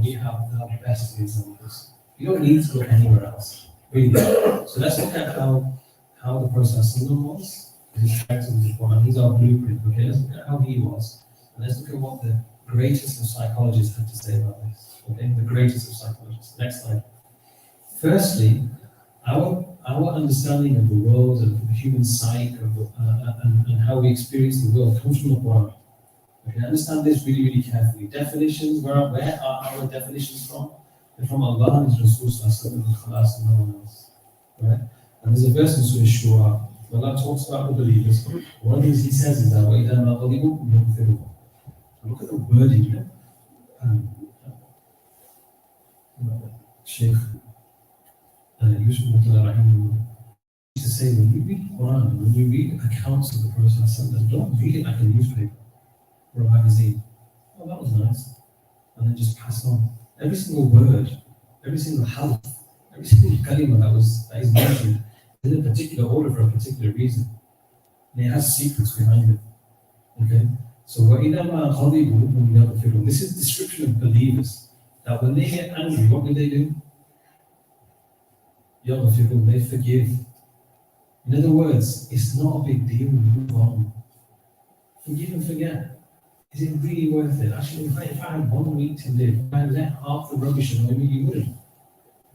we have the best examples. You don't need to look anywhere else, really. So let's look at how the Prophet was. His character was born. He's our blueprint, okay? Let's look at how he was. And let's look at what the greatest of psychologists had to say about this. Okay, the greatest of psychologists. Next slide. Firstly, our understanding of the world, of the human psyche, and how we experience the world comes from the Quran. Okay, understand this really, really carefully. Definitions, where are our definitions from? They're from Allah and His Rasul and no one else. Right? And there's a verse in Surah Shura, where Allah talks about the believers. One of the things He says is that وَإِذَا مَا غَضِبُوا يَغْفِرُوا. Look at the wording here. Sheikh Yusuf used to say, when you read Quran, when you read accounts of the Prophet, don't read it like a newspaper or a magazine. Oh, that was nice. And then just pass on. Every single word, every single harf, every single kalima that is mentioned is in a particular order for a particular reason. And it has secrets behind it. Okay? So, وَإِذَا مَا غَضِبُوا هُمْ يَغْفِرُونَ. This is the description of believers. That when they get angry, what do? يَغْفِرُونَ. They forgive. In other words, it's not a big deal, move on. Forgive and forget. Is it really worth it? Actually, if I had 1 week to live, if I let half the rubbish annoy me, you wouldn't.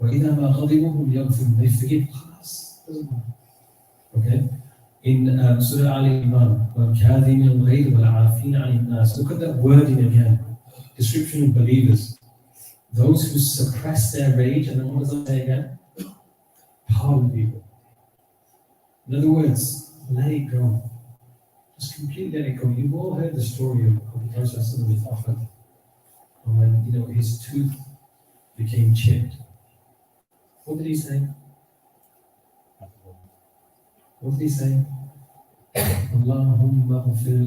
وَإِذَا مَا غَضِبُوا هُمْ يَغْفِرُونَ. They forgive. Doesn't matter. Okay? In Surah Al-Imran, وَالْكَاذِمِينَ الْغَيْظَ وَالْعَافِينَ عَنِ النَّاسِ. Look at that wording again. Description of believers. Those who suppress their rage, and then what does that say again? Pardon people. In other words, let it go. Just completely let it go. You've all heard the story of the Prophet with Ahmad. And when his tooth became chipped. What did he say? What did he say? Allahumma ghfir.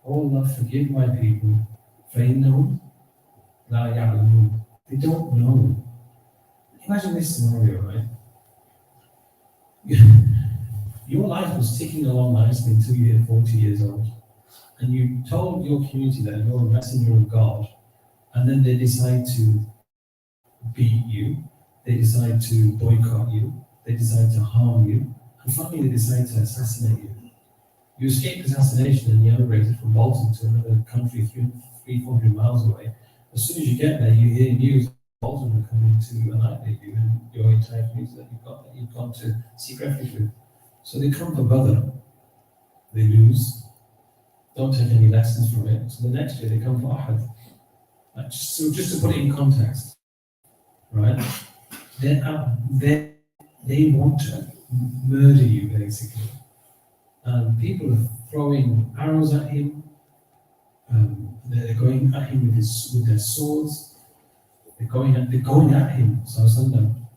Oh Allah, forgive my people. فَإِنَّهُمْ لَا يَعْلَمُونَ. They don't know. Imagine this scenario, right? Your life was ticking along nicely until you hit 40 years old. And you told your community that you're a messenger of God. And then they decide to beat you. They decide to boycott you. They decide to harm you. And finally, they decide to assassinate you. You escaped assassination and you emigrated from Bolton to another country 300-400 miles away. As soon as you get there, you hear news that Bolton are coming to annihilate you and your entire community that you've gone to seek refuge with. So they come for Badr. They lose. Don't take any lessons from it. So the next year they come for Ahad. So just to put it in context, right? They want to murder you, basically. And people are throwing arrows at him. They're going at him with their swords. They're going at him,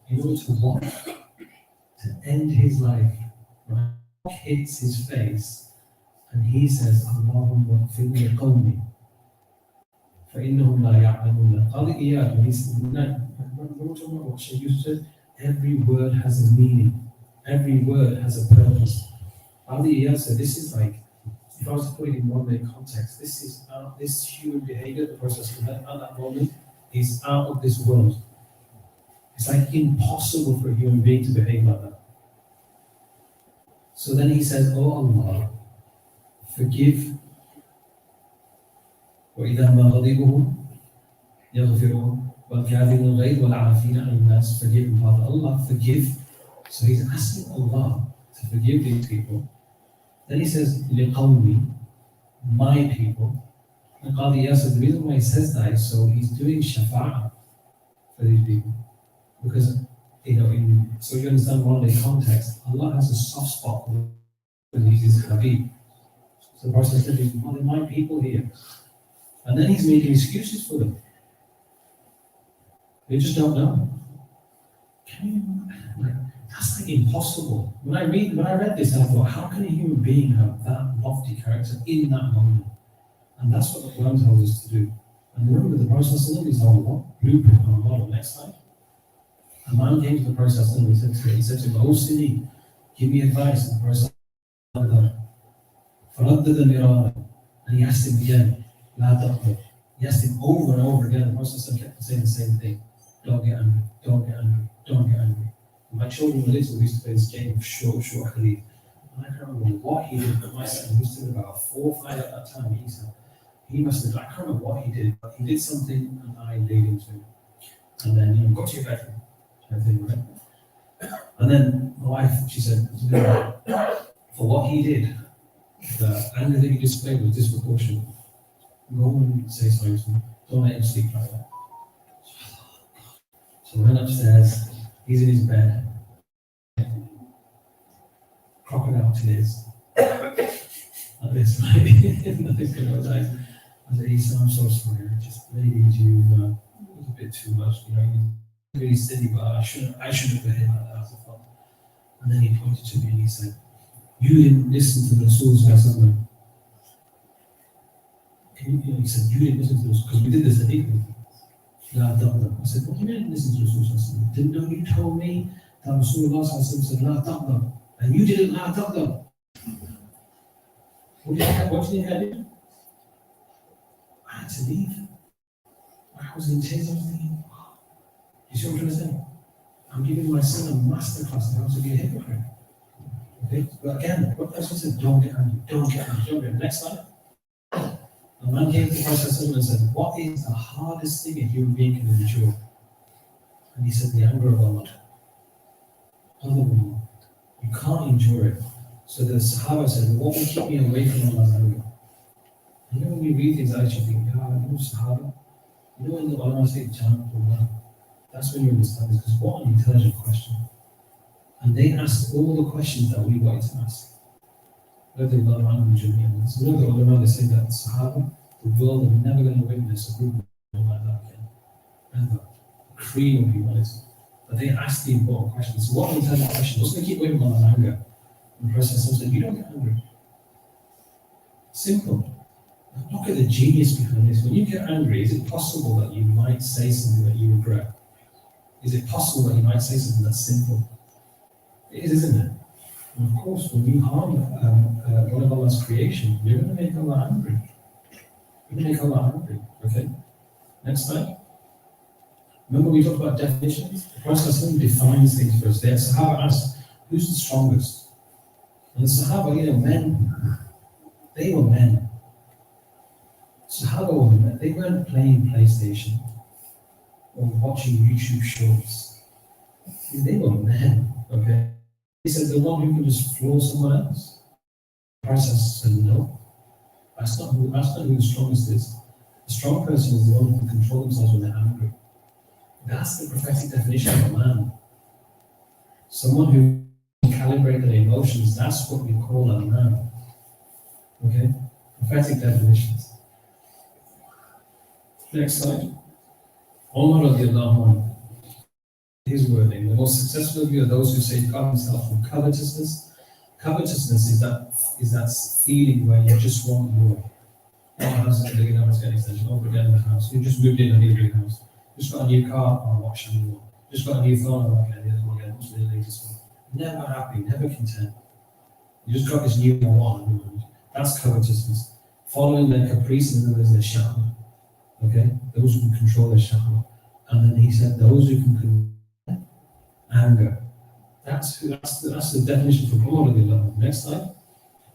in order to what? To end his life. Right? Hits his face, and he says, Allahumma fili qawmi. فَإِنَّهُمْ لَا يَعْلَمُونَ. Qadi Iyad, when he said, every word has a meaning. Every word has a purpose. Qadi Iyad said, this is like, if I was to put it in one-day context, this human behavior, the process at that moment, is out of this world. It's like impossible for a human being to behave like that. So then he says, oh Allah, forgive. وَإِذَا مَا غَضِبُهُمْ يَغْفِرُونَ وَالْكَاذِبِينَ الْغَيْظَ وَالْعَافِينَ عَنِ النَّاسِ. Forgive them, Father. Allah, forgive. So he's asking Allah to forgive these people. Then he says, لِقَوْمِ, my people. And Qadi Iyad said the reason why he says that is so he's doing shafa'ah for these people. Because, so you understand one of the context, Allah has a soft spot when he uses Habib. So the Prophet said, they're my people here. And then he's making excuses for them. They just don't know. That's like impossible. When I read this, I thought, how can a human being have that lofty character in that moment? And that's what the Quran tells us to do. And remember, the Prophet is our what? Blueprint, our model. Next slide. A man came to the Prophet and he said to him, O Sidi, give me advice. And the Prophet and he asked him again, he asked him over and over again. The Prophet kept saying the same thing. Don't get angry, don't get angry, don't get angry. My children were little, we used to play this game of short hadith. And I can't remember what he did, but my son, he was still about 4 or 5 at that time, he said, he must have, I can't remember what he did, but he did something and I laid into him. And then, you know, go to your bedroom, kind of thing, right? And then my wife, she said, for what he did, the anger that he displayed was disproportionate. Go and say sorry to him. Don't let him sleep like that. So I went upstairs, he's in his bed, crocodile tears. Like this, right? Nothing's going to die. I said, Isa, I'm so sorry. I just maybe you, it was a bit too much, you know. He really silly, but I shouldn't have behaved like that as a father. And then he pointed to me and he said, you didn't listen to the Rasul's Sallallahu. He said, you didn't listen to this, because we did this at Eid. La Taqdam. I said, what do you mean listen to Rasul Sallallahu? Didn't know you told me that Rasulullah Sallallahu said, La Taqdam, and you didn't La Taqdam. What did you do? I had to leave. I was in tears. I was thinking, wow. You see what I'm trying to say? I'm giving my son a masterclass on how to be a hypocrite. Okay? But again, what person said, don't get angry, don't get angry, don't get angry. Next slide. A man came to the Prophet and said, what is the hardest thing a human being can endure? And he said, the anger of Allah. Other than you can't endure it. So the Sahaba said, what will keep me away from Allah's anger? And you know when you read things like that, you think, yeah, you know Sahaba? You know when the ulama say, Allah, that's when you understand this, because what an intelligent question. And they asked all the questions that we wanted to ask. Whether Allah and Jamia. So one of the ulama, they say that Sahaba, the world are never going to witness a group like that again. Ever. Cream of humanity. But they asked the important questions. So what an intelligent question. What's going to keep away from Allah's anger? And the Prophet said, you don't get angry. Simple. Look at the genius behind this. When you get angry, is it possible that you might say something that you regret? Is it possible that you might say something that's simple? It is, isn't it? And of course, when you harm one of Allah's creation, you're going to make Allah angry. You're going to make Allah angry. Okay? Next slide. Remember we talked about definitions? The Prophet defines things for us. The Sahaba asked, who's the strongest? And the Sahaba, you know, men, they were men. Sahaba were men. They weren't playing PlayStation or watching YouTube shorts. They were men, okay? He said, the one who can just floor someone else. The Prophet said, no. That's not who the strongest is. The strong person is the one who can control themselves when they're angry. That's the prophetic definition of a man. Someone who can calibrate their emotions, that's what we call a man. Okay? Prophetic definitions. Next slide. Umar radiallahu anhu. His wording, the most successful of you are those who safeguard themselves from covetousness. Covetousness is that feeling where you just want more. Oh, my house is big enough, it's getting extension. Oh, we're getting the house. You just moved in a new big house. Just got a new car, oh, what should we want? Just got a new phone, oh, okay, the other one again, what's the latest one? Never happy, never content. You just got this new one. That's covetousness. Following their caprice, and then there's their shahwa. Okay? Those who can control their shahwa. And then he said, those who can control anger. That's the definition for Umar. Next slide.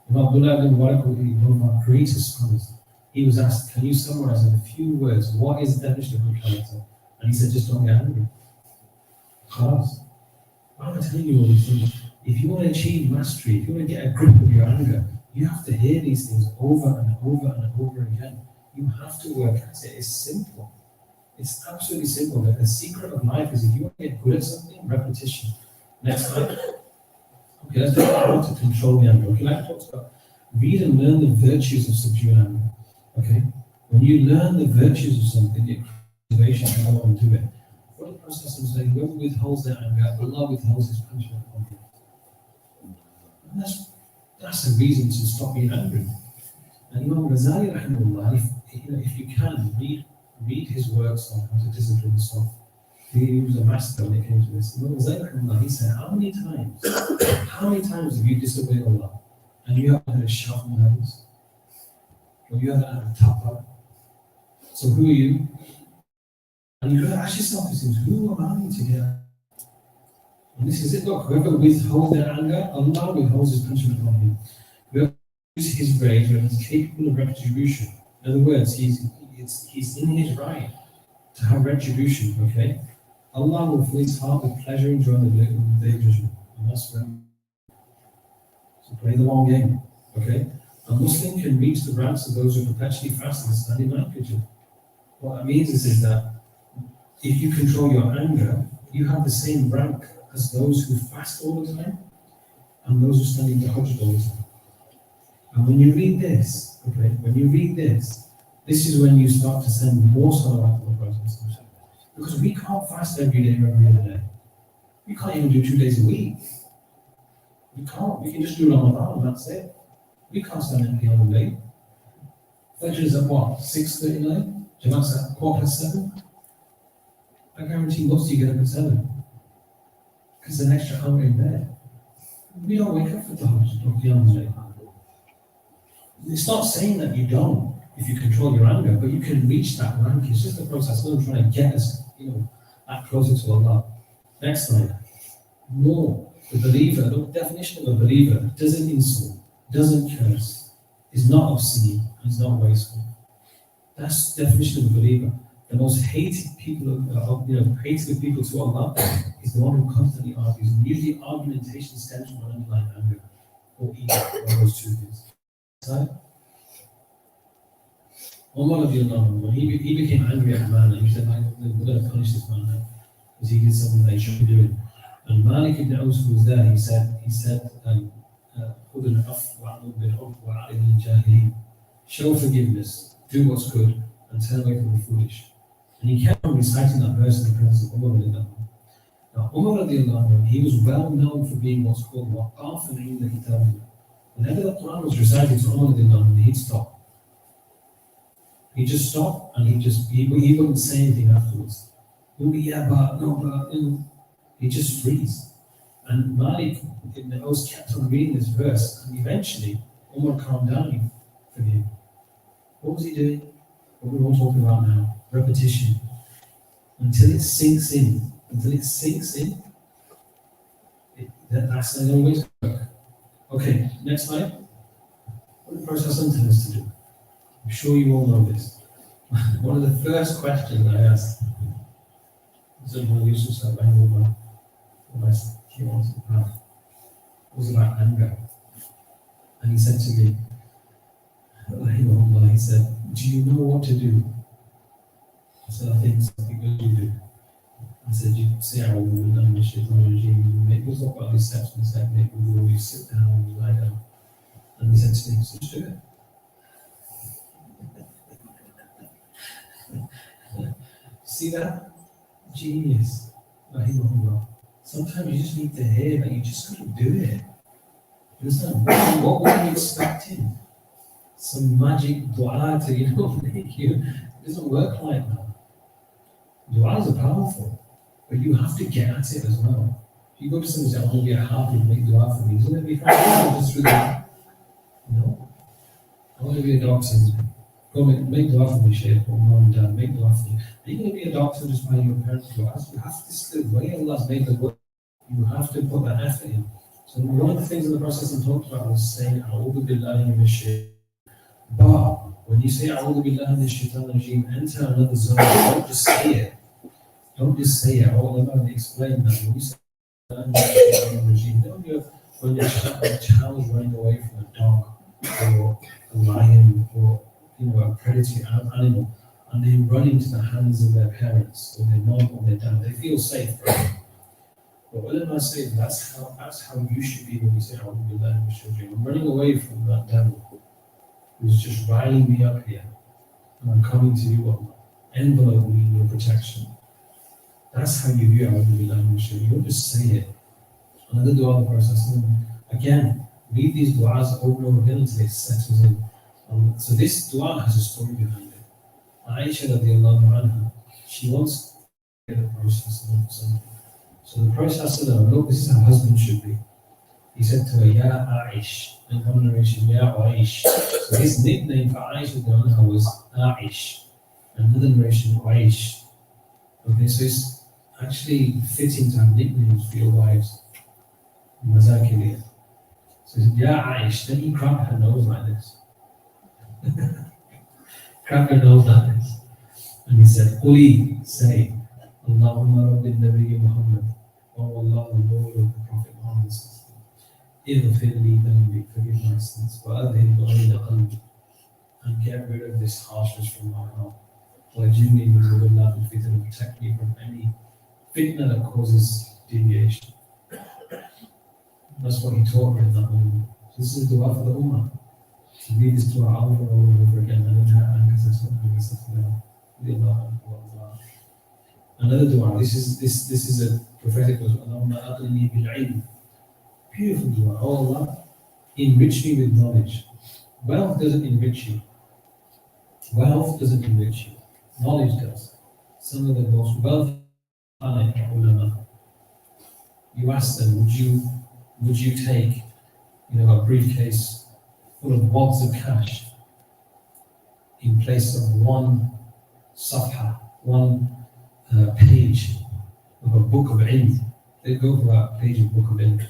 Abdullah bin Mubarak, one of our greatest scholars, he was asked, can you summarize in a few words what is the definition of good character? And he said, just don't get angry. Khalas. Why am I telling you all these things? If you want to achieve mastery, if you want to get a grip of your anger, you have to hear these things over and over and over again. You have to work at it. It's simple. It's absolutely simple. The secret of life is if you want to get good at something, repetition. Next slide. Okay, let's talk about how to control the anger. Okay, like I talked about, read and learn the virtues of subdued anger. Okay? When you learn the virtues of something, it creates motivation to go on and do it. What the Prophet say, whoever withholds their anger, Allah withholds his punishment on him. And that's a reason to stop being angry. And Imam Ghazali, rahimahullah, if you can, read his works on how to discipline the soul. He was a master when it came to this. Imam Ghazali, rahimahullah, he said, how many times have you disobeyed Allah and you haven't had a shout from heavens? Or you haven't had a tapa? So who are you? And you got to ask yourself these things, who am I to get? And this is it. Look, whoever withholds their anger, Allah withholds his punishment on him. Whoever uses his rage when he's capable of retribution. In other words, he's in his right to have retribution, okay? Allah will fill his heart with pleasure and joy on the day of judgment. And that's when. So play the long game, okay? A Muslim can reach the ranks of those who perpetually fast and stand in night vigil. What that means is that if you control your anger, you have the same rank as those who fast all the time and those who stand in the Hajj all the time. And when you read this, okay, this is when you start to send more salawat to the Prophet. Because we can't fast every day or every other day. We can't even do 2 days a week. We can't. We can just do Ramadan and that's it. We can't stand in the other day. Fajr is at what? 6:39? Jamaat's at 7:15? I guarantee most of you get up at 7. Because an extra hour in bed. We don't wake up for Tahajjud or Qiyam al-Layl. It's not saying that you don't, if you control your anger, but you can reach that rank. It's just a process. I'm trying to get us, that closer to Allah. Next slide. More. The believer, the definition of a believer, doesn't insult, doesn't curse, is not obscene, and is not wasteful. That's the definition of a believer. The most hated people, hated of people to Allah is the one who constantly argues. And usually argumentation stems from an underlying anger or ego, one of those two things. Umar when he became angry at a man, and he said, we're going to punish this man now because he did something that he shouldn't be doing. And Malik ibn Aus, who was there, he said, show forgiveness, do what's good, and turn away from the foolish. And he kept on reciting that verse in the presence of Umar radiallahu anhu. Now, Umar radiallahu anhu, he was well known for being what's called waqaf in the kitab. Whenever the Quran was recited to Umar radiallahu anhu, he'd stop. He'd just stop, and he wouldn't say anything afterwards. He would be, yeah, but, no, but, he just freeze. And Malik ibn Aus kept on reading this verse, and eventually Umar calmed down for him. What was he doing? What we're all talking about now. Repetition. Until it sinks in. That's not always work. Okay, next slide. What the process tell us to do? I'm sure you all know this. One of the first questions I asked was about anger. And he said to me, he said, do you know what to do? I said, I think something good you do. I said, you say, I will be done with shit on regime. Maybe we'll talk about these steps in a second. Maybe we'll sit down and lie down. And he said to me, so just do it. See that? Genius. Sometimes you just need to hear that you just got to do it. Understand? What were you expecting? Some magic dua to, make you. It doesn't work like that. Du'as are powerful, but you have to get at it as well. If you go to someone and say, I want to be a happy, make dua for me, isn't it be just through that? No. I want to be a doctor. Go make dua for me, Shaykh, or mom and dad, make dua for me. Are you going to be a doctor just by your parents' du'as? You have to, this is the way Allah's made the work. You have to put that effort in. So one of the things in the process I'm talking about was saying, A'udhu billahi minash shaitan. But when you say A'udhu billahi minash shaitan rajim, enter another zone. Don't just say it. Don't just say it. All about it, explain that. When you say when your child is running away from a dog or a lion or a predatory animal, and they run into the hands of their parents or their mom or their dad, they feel safe. Right? But when I say that's how you should be when you say A'udhu billahi minash shaitan. I'm running away from that devil who's just riling me up here, and I'm coming to you, Allah. Envelope me in your protection. That's how you view A'udhu billahi minash shaitan. You don't just say it. Another dua in the process. Again, read these du'as over and over again until it settles in. So this dua has a story behind it. Aisha radiallahu anha, she wants to get the process of something. So the process said, look, this is how husband should be. He said to her, Ya Aish, in one narration, Ya Aish. So his nickname for Aisha radiallahu anha was Aish. Another narration, Aish. Okay, so it's actually fitting to have nicknames for your wives. Zakariya. So he said, yeah, Aish, then he cracked her nose like this. Crack her nose like this. And he said, Quli, say, Allahumma Rabbi Nabi Muhammad, O Allah, the Lord of the Prophet Muhammad, اغفر لي ذنبي, forgive my sins, وأذهب غيظ قلبي, and get rid of this harshness from my heart. وأجرني من ضلالات الفتن, protect me from any fitna that causes deviation. That's what he taught her in that moment. This is dua for the ummah. To read this dua over and over again, and then another dua. This is a prophetic dua. Allahumma aqlini bil ilm. Beautiful dua. Oh Allah, enrich me with knowledge. Wealth doesn't enrich you. Wealth doesn't enrich you. Knowledge does. Some of the most wealthy ulama, you ask them, would you take, a briefcase full of wads of cash in place of one safha, one page of a book of ilm? They go for a page of book of ilm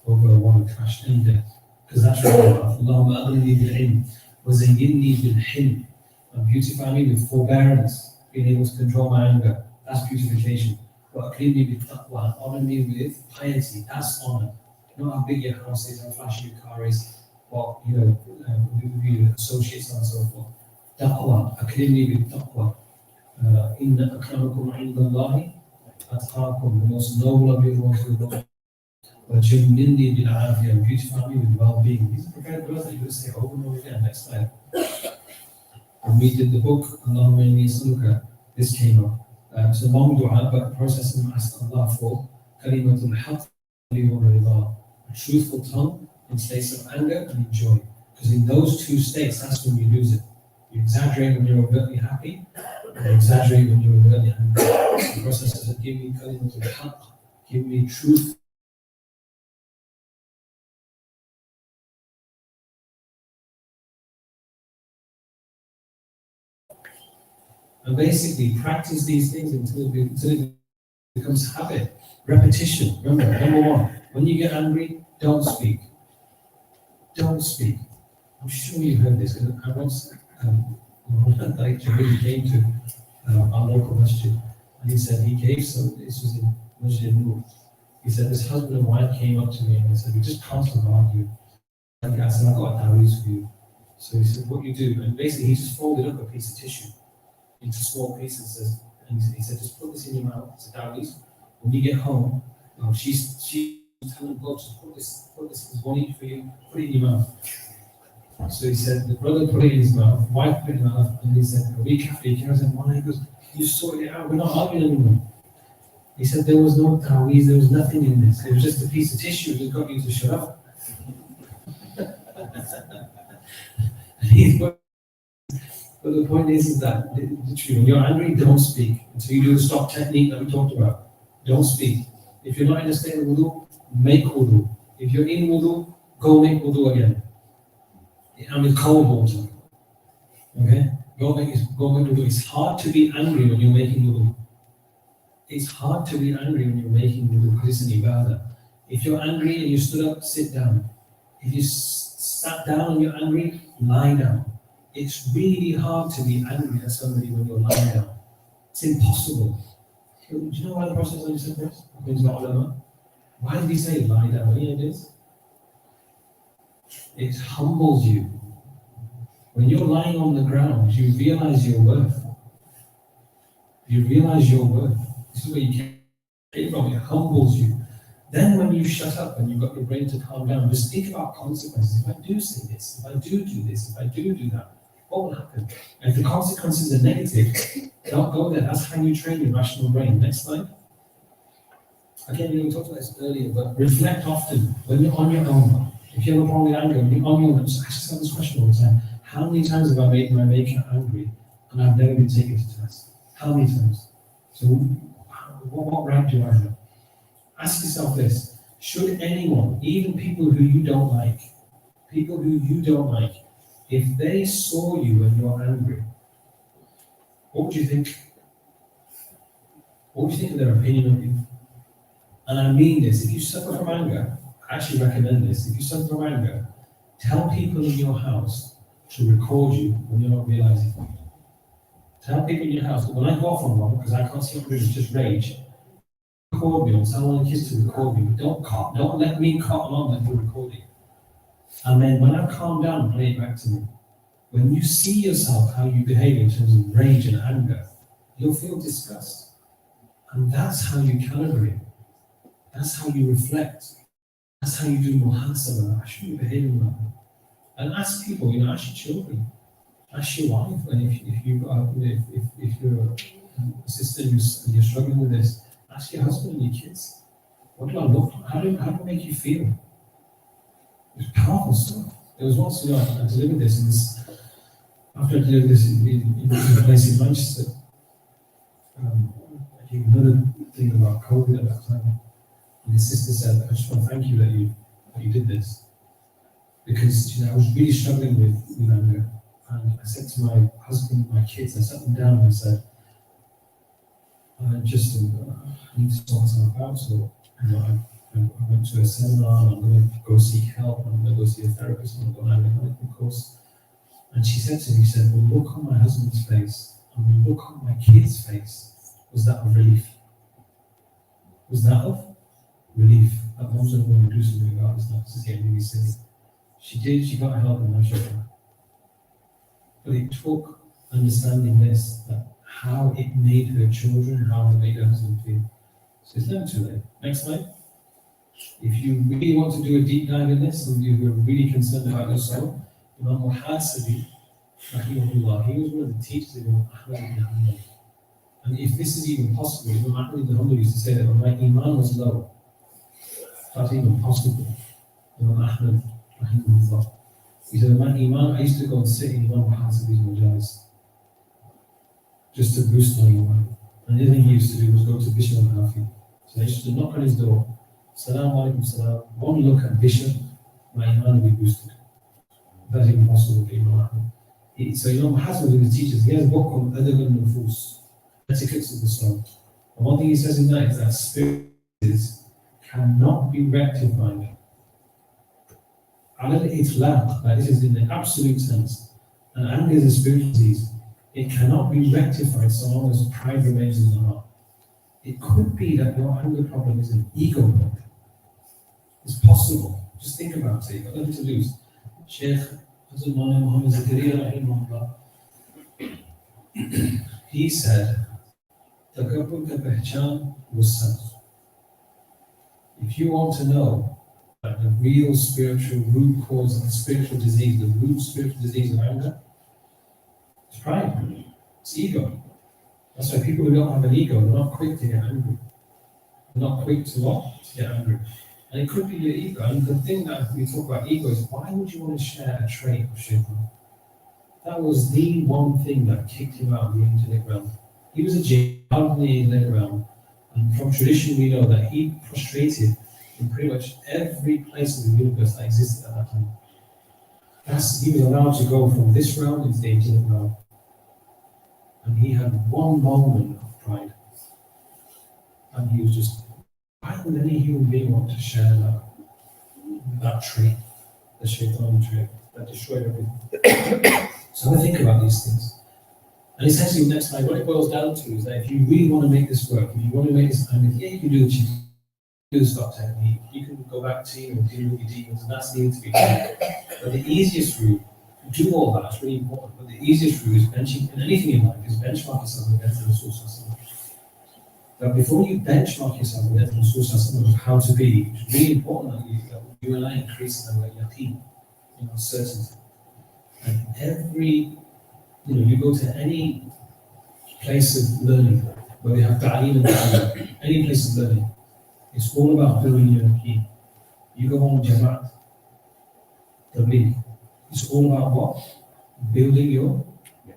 over a wad of cash any day, because that's what Allahumma aghnini bil ilm wa zayyinni bil hilm, and beautify me with forbearance, being able to control my anger. That's beautification. Wa akrimni bil taqwa, honor me with piety. That's honor. Not how big your house is, how flashy your car is, what your associates and so forth. Taqwa, akrimni bil taqwa. Inna akramakum indallahi atqakum, the most noble of you was the Lord. وَجَمِّلْنِي بِالْعَافِيَةِ, and beautify me with well-being. These are prepared words that you would say over and over again. Next slide. When we did the book, Allahumma inni as'aluka, this came up. It's a long dua, but the process of asked Allah for kalimatul haqq wa ridha, a truthful tongue in states of anger and joy. Because in those two states, that's when you lose it. You exaggerate when you're overtly happy, and you exaggerate when you're overtly angry. The process is give me kalimatul haqq, give me truth. And basically practice these things until it becomes habit, repetition. Remember, number one, when you get angry, don't speak. Don't speak. I'm sure you heard this. I once, Jibreel came to our local masjid, and he said he gave some. This was in Masjid. He said this husband and wife came up to me and he said, we just constantly argue. I said, I've got a taweez for you. So he said, what you do? And basically he just folded up a piece of tissue into small pieces, and he said, just put this in your mouth. It's a taweez. When you get home, she's telling God, just put this is one each for you, put it in your mouth. So he said, the brother put it in his mouth, wife put it in his mouth, and he said, a week after he came, I said, why? He goes, you sorted it out, we're not arguing anymore. He said, there was no taweez, there was nothing in this, it was just a piece of tissue that got you to shut up. But the point is that literally, when you're angry, don't speak. Until you do the stop technique that we talked about. Don't speak. If you're not in a state of wudu, make wudu. If you're in wudu, go make wudu again. And with cold water. Okay? Go make wudu. It's hard to be angry when you're making wudu. It's hard to be angry when you're making wudu because it's an ibadah. If you're angry and you stood up, sit down. If you sat down and you're angry, lie down. It's really hard to be angry at somebody when you're lying down. It's impossible. Do you know why the Prophet said this? Why did he say lie down? Any ideas? It humbles you. When you're lying on the ground, you realize your worth. You realize your worth. This is where you came from. It humbles you. Then when you shut up and you've got your brain to calm down, just think about consequences. If I do say this, if I do this, if I do that, what will happen? And if the consequences are negative, don't go there. That's how you train your rational brain. Next slide. Again, we talked about this earlier, but reflect often when you're on your own. If you have a problem with anger, when you're on your own, just ask yourself this question all the time. How many times have I made my maker angry and I've never been taken to task? How many times? So what right do I have? Ask yourself this. Should anyone, even people who you don't like, if they saw you when you're angry, what would you think? What do you think of their opinion of you? And I mean this, if you suffer from anger, I actually recommend this. If you suffer from anger, tell people in your house to record you when you're not realizing it. Tell people in your house that when I go off on one, because I can't see what it is, just rage, record me, or tell one of the kids to record me, but don't let me cotton on that you're recording. And then when I calm down, play it back to me. When you see yourself, how you behave in terms of rage and anger, you'll feel disgust. And that's how you calibrate. That's how you reflect. That's how you do muhasabah. I shouldn't be behaving like that. And ask people, ask your children, ask your wife, and if you're a sister and you're struggling with this, ask your husband and your kids. What do I look like? How do it make you feel? It's powerful stuff. There was once, I delivered this, after I delivered this in a place in Manchester, I gave another thing about COVID at that time. And his sister said, I just want to thank you that you did this. Because I was really struggling with anger. And I said to my husband, my kids, I sat them down and I said, I need to sort myself out. So I went to a seminar, and I'm going to go seek help, and I'm going to go see a therapist, and I'm going to have a medical course. And she said to me, well, look on my husband's face, and the look on my kid's face, was that of relief? Was that of relief? That mom's not going to do something about this now, this is getting really silly. She got help, and I showed her. But it took understanding this, that how it made her children, how it made her husband feel. So it's never too late. Next slide. If you really want to do a deep dive in this, and you're really concerned about your soul, Imam al-Hasibi, rahimahullah, he was one of the teachers of Imam Ahmad ibn Hanbal. And if this is even possible, Imam Ahmad ibn Hanbal used to say that when my iman was low, that's even possible. Imam Ahmad, rahimahullah, he said, my iman, I used to go and sit in Imam al-Hasibi's majalis, just to boost my iman. And the other thing he used to do was go to Bishop al-Hafi. So I used to knock on his door, Salaam alaikum salam, one look at Bishop, my iman will be boosted. That's even possible for Imam Ahmad. So Imam Hassan with his teachers, he has a book called Adab al-Nufus, Etiquettes of the Soul. And one thing he says in that is that spirits cannot be rectified. Al-Itlaq, that is in the absolute sense, and anger is a spiritual disease. It cannot be rectified so long as pride remains in the heart. It could be that your anger problem is an ego problem. It's possible. Just think about it. You've got nothing to lose. Sheikh Muhammad Zakariya, he said, Takabbur ka pehchan was. If you want to know the real spiritual root cause of the spiritual disease, the root spiritual disease of anger, it's pride. It's ego. That's why people who don't have an ego, they're not quick to get angry. They're not quick to what? To get angry. And it could be your ego. And the thing that we talk about ego is, why would you want to share a trait of shaitan? That was the one thing that kicked him out of the angelic realm. He was a jinn, out of the angelic realm. And from tradition we know that he prostrated in pretty much every place in the universe that existed at that time. He was allowed to go from this realm into the angelic realm. And he had one moment of pride. And he was just, why would any human being want to share that trait, the shaitan trait, that destroyed everything? So I think about these things. And essentially, next slide, what it boils down to is that if you really want to make this work, if you want to make this, you can do the stop technique, you can go back to dealing with your demons, and that's the interview. But the easiest route, do all that, it's really important, but the easiest route is benching, in anything in life, is benchmark yourself against the Rasul. But before you benchmark yourself against the Rasul of how to be, it's really important that you and I increase in our yaqeen, certainty. And you go to any place of learning, where they have ta'aleem and ta'aleem, any place of learning, it's all about building your yaqeen. You go on Jamaat, Tabligh, it's all about what? Building your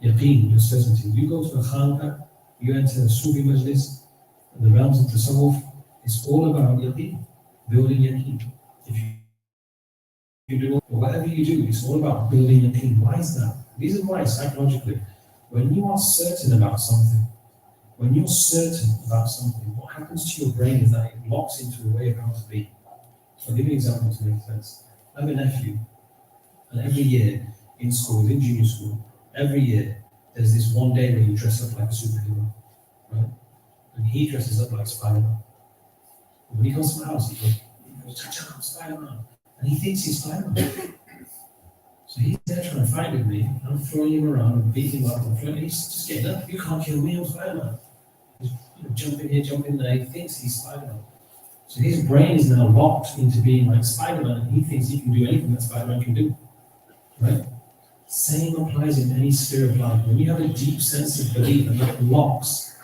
yaqeen, your certainty. You go to a khanqa, you enter a Sufi majlis, the realms of tasawwuf, it's all about yaqeen, building yaqeen. If you do, or whatever you do, it's all about building yaqeen. Why is that? The reason why, psychologically, when you are certain about something, When you're certain about something, what happens to your brain is that it locks into a way of how to be. So I'll give you an example to make sense. I have a nephew, and every year in school, in junior school, every year there's this one day where you dress up like a superhero, right? And he dresses up like Spider-Man. And when he comes to my house, he goes, "Cha-cha, I'm Spider-Man." And he thinks he's Spider-Man. So he's there trying to fight with me. I'm throwing him around and beating him up. And he's just getting up. "You can't kill me, I'm Spider-Man." He's jumping here, jumping there. He thinks he's Spider-Man. So his brain is now locked into being like Spider-Man, and he thinks he can do anything that Spider-Man can do. Right? Same applies in any sphere of life. When you have a deep sense of belief and that locks,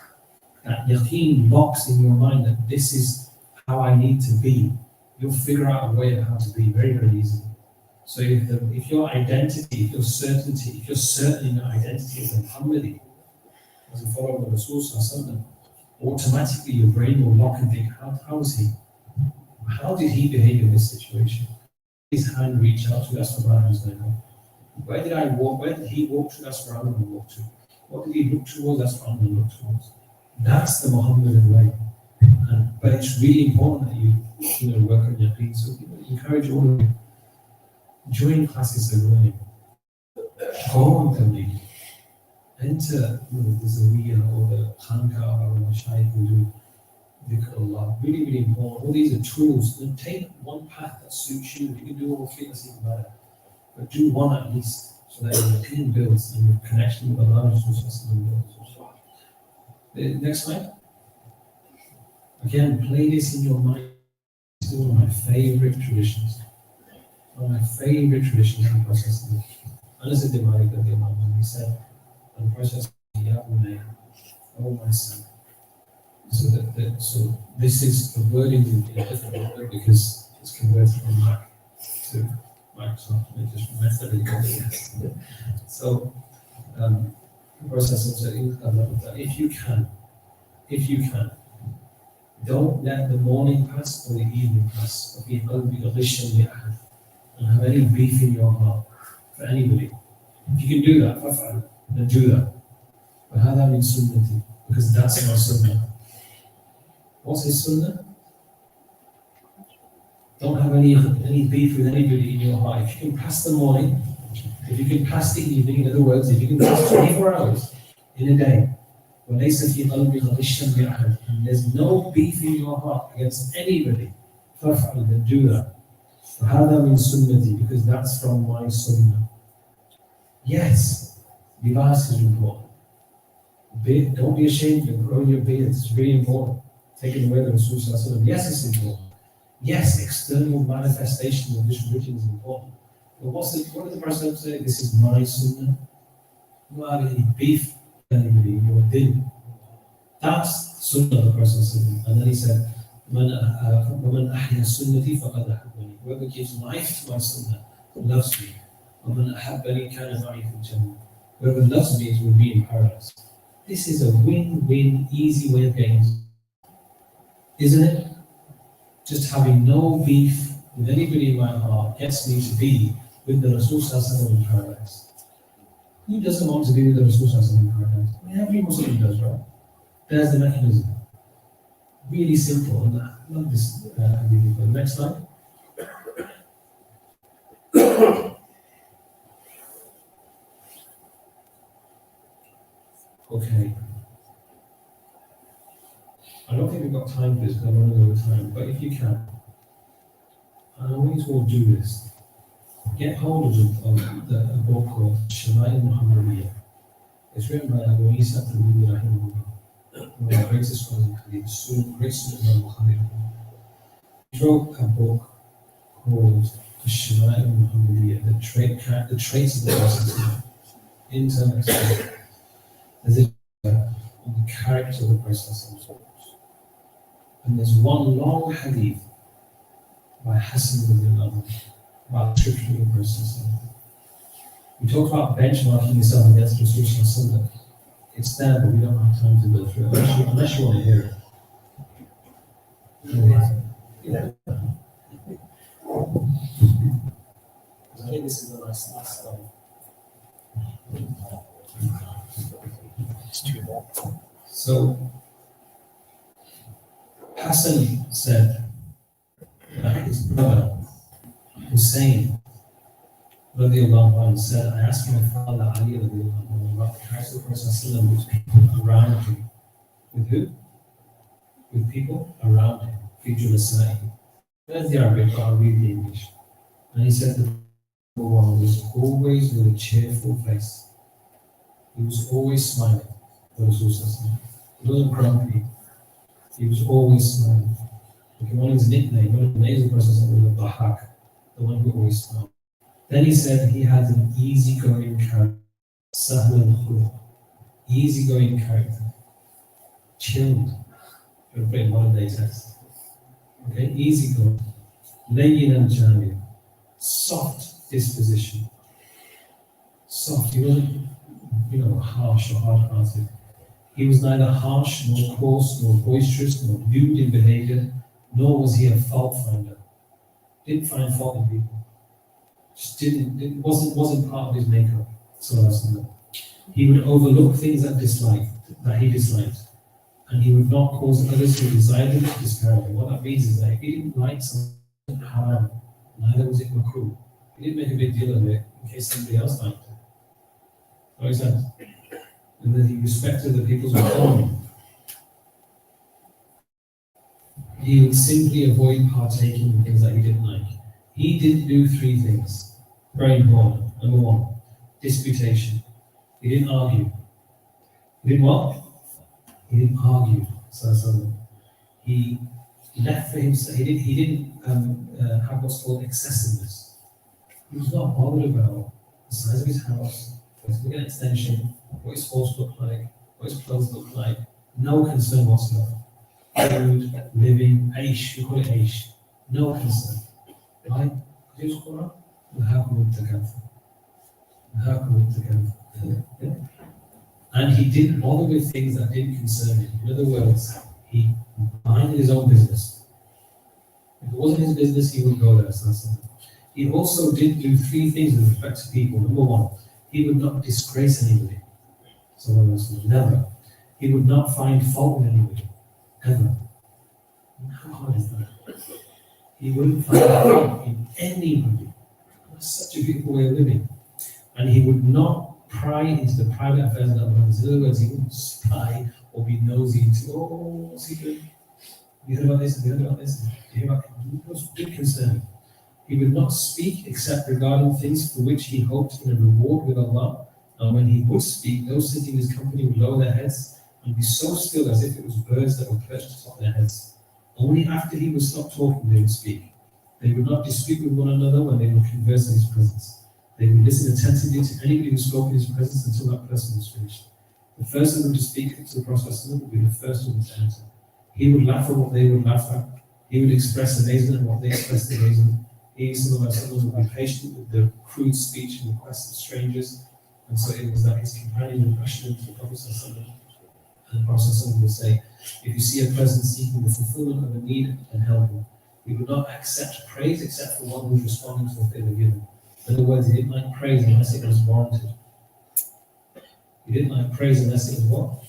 that yaqeen locks in your mind that this is how I need to be, you'll figure out a way of how to be very, very easily. So if your identity, if your certainty, if you're certain in your identity as a Muhammadi, as a follower of Rasul Sallallahu Alaihi Wasallam, automatically your brain will lock and think, how is he? How did he behave in this situation? His hand reach out to, that's what Brian was going on. Where did I walk? Where did he walk to? That's where I'm going to walk to. What did he look towards? That's what I'm going to look towards. That's the Muhammadan way. But it's really important that you work on your feet. So encourage all of you. Join classes of learning. Go on tabligh. Enter the Zawiyah or the Khanka or the Shaykh who do dhikr Allah. Really, really important. All these are tools. Then take one path that suits you. You can do all three, that's even better. But do one at least, so that your opinion builds and your connection with Allah builds. The next slide. Again, play this in your mind. It's one of my favorite traditions. One of my favorite traditions in the process. Anas ibn Malik, he said, "On the process, oh my son." So this is the wording in a different word because it's converted from Mac to Microsoft. It just messed everything up. So the process of saying that if you can, don't let the morning pass or the evening pass and have any beef in your heart for anybody. If you can do that, then do that. But هذا من sunnati, because that's my sunnah. What's his sunnah? Don't have any beef with anybody in your heart. If you can pass the morning, if you can pass the evening, in other words, if you can pass 24 hours in a day, and there's no beef in your heart against anybody, then do that. فَهَذَا مِن sunnati, because that's from my sunnah. Yes, libas is important. Don't be ashamed of growing your beard. It's really important. Taking away the Rasul Sallallahu Alaihi Wasallam. Yes, it's important. Yes, external manifestation of this religion is important. But what did the Prophet say? This is my sunnah. You don't have any beef with anybody in your din. That's sunnah of the Prophet. And then he said, وَمَنْ أَحْيَا سُنَّتِي فَقَدْ أَحْبَنِي. Whoever gives life to my sunnah loves me. وَمَنْ أَحَبَّنِي كَانَ مَعِي فِي الْجَنَّةِ. Whoever loves me will be in paradise. This is a win-win, easy way of getting, isn't it? Just having no beef with anybody in my heart gets me to be with the Rasul Sallallahu in paradise. Who doesn't want to be with the Rasul Sallallahu in paradise? I mean, every Muslim does, right? There's the mechanism. Really simple. And I love this. Next slide. Okay. I don't think we've got time for this because I'm running over time, but if you can, I always will do this. Get hold of a book called Shama'il Muhammadiyya. It's written by Abu Isa al-Tirmidhi rahimahullah, one of the greatest scholars of Hadith, great student of Bukhari. He wrote a book called the Shama'il Muhammadiyya, the traits of the Prophet, internal external. There's a on the character of the Prophet. And there's one long hadith by Hassan ibn about the description of the Prophet. We talk about benchmarking yourself against Rasul. It's there, but we don't have time to go through it unless you want to hear it. Yeah. I think this is a nice slide. It's too long. So Hassan said that his brother Hussein radiallahu anhu said, I asked my father Ali radiallahu anhu about the character of Prophet with people around him. With who? With people around him. Fijul Asai. That's the Arabic, but I'll read the English. And he said the one was always with a cheerful face. He was always smiling. He wasn't grumpy. He was always smiling. Okay, one of his nickname, one of the names of the person was the Bahak, the one who always smiled. Then he said he had an easygoing character, Sahl al-Khuluq, easygoing character, chilled. You're putting modern day text. Okay, easygoing, layyin al-jami, soft disposition. Soft, he wasn't, harsh or hard-hearted. He was neither harsh, nor coarse, nor boisterous, nor lewd in behavior, nor was he a fault finder. Didn't find fault in people. Just it wasn't part of his makeup. So he would overlook things that he disliked, and he would not cause others who desired him to disparage him. What that means is that if he didn't like something haram, neither was it makruh. He didn't make a big deal of it in case somebody else liked it. For example, and then he respected the people's autonomy. He would simply avoid partaking in things that he didn't like. He didn't do three things. Very important. Number one, disputation. He didn't argue. He didn't what? He didn't argue. So he left for himself. He didn't have what's called excessiveness. He was not bothered about the size of his house, whether to get an extension, what his horse looked like, what his clothes looked like. No concern whatsoever. Food, living, aish, we call it aish. No concern. Right? Could you just call up? And he didn't bother with things that didn't concern him. In other words, he minded his own business. If it wasn't his business, he would go there. He also did do three things with respect to people. Number one, he would not disgrace anybody. So never. He would not find fault in anybody. Ever. How hard is that? He wouldn't find fault in anybody. That's such a beautiful way of living. And he would not pry into the private affairs of others. In other words, he wouldn't spy or be nosy into, what's he doing? You heard about this? Have you heard about this? You hear about it? Did concern him. He would not speak except regarding things for which he hoped in a reward with Allah. And when he would speak, those sitting in his company would lower their heads and be so still as if it was birds that were perched atop their heads. Only after he would stop talking, they would speak. They would not dispute with one another when they would converse in his presence. They would listen attentively to anybody who spoke in his presence until that person was finished. The first of them to speak to the Prophet would be the first one to enter. He would laugh at what they would laugh at. He would express amazement at what they expressed amazement. He would be patient with the crude speech and requests of strangers. And so it was that his companion would question him to the Prophet. And the Prophet would say, if you see a person seeking the fulfillment of a need, then help him. He would not accept praise except for one who is responding to what they were given. In other words, he didn't like praise unless it was warranted. He didn't like praise unless it was what?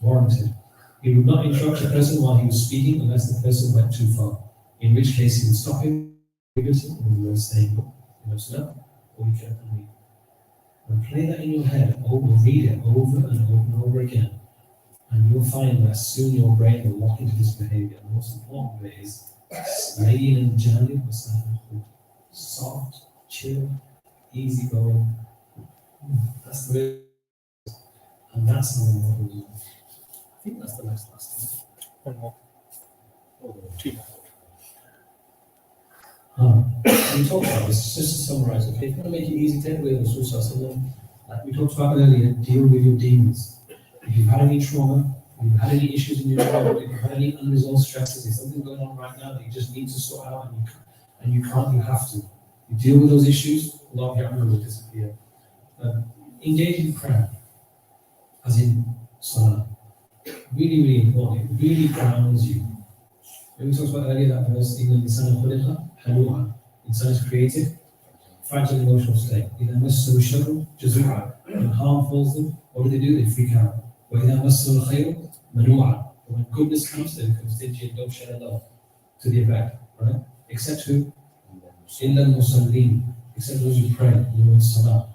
Warranted. He would not interrupt a person while he was speaking unless the person went too far. In which case he would stop him and he would say, no, or we can't read. And play that in your head, read it over and over again. And you'll find that soon your brain will lock into this behavior. The most important bit is layyin and janib, soft, chill, easy going. That's the way. And that's how we want to do. I think that's the last one. One more. Two more. We talked about this, just to summarize, okay? If you want to make it easy, take away the Rasul, like we talked about earlier, deal with your demons. If you've had any trauma, if you've had any issues in your childhood, if you've had any unresolved stresses, there's something going on right now that you just need to sort out and you can't, you have to. You deal with those issues, Allah will disappear. Engage in prayer, as in salah. Really, really important. It really grounds you. When we talked about earlier that verse, in the Insan al-Khuliqa, halu'a. Insan is creative, fragile emotional state. إِذَا مَسَّهُ الشَّرُّ جَزُوعًا. When harm falls them, what do? They freak out. وَإِذَا مَسَّهُ الْخَيْرُ Manu'a. When goodness comes, then comes stingy and don't share love to the effect, right? Except who? Illa Musallin, except those who pray, you in Salah.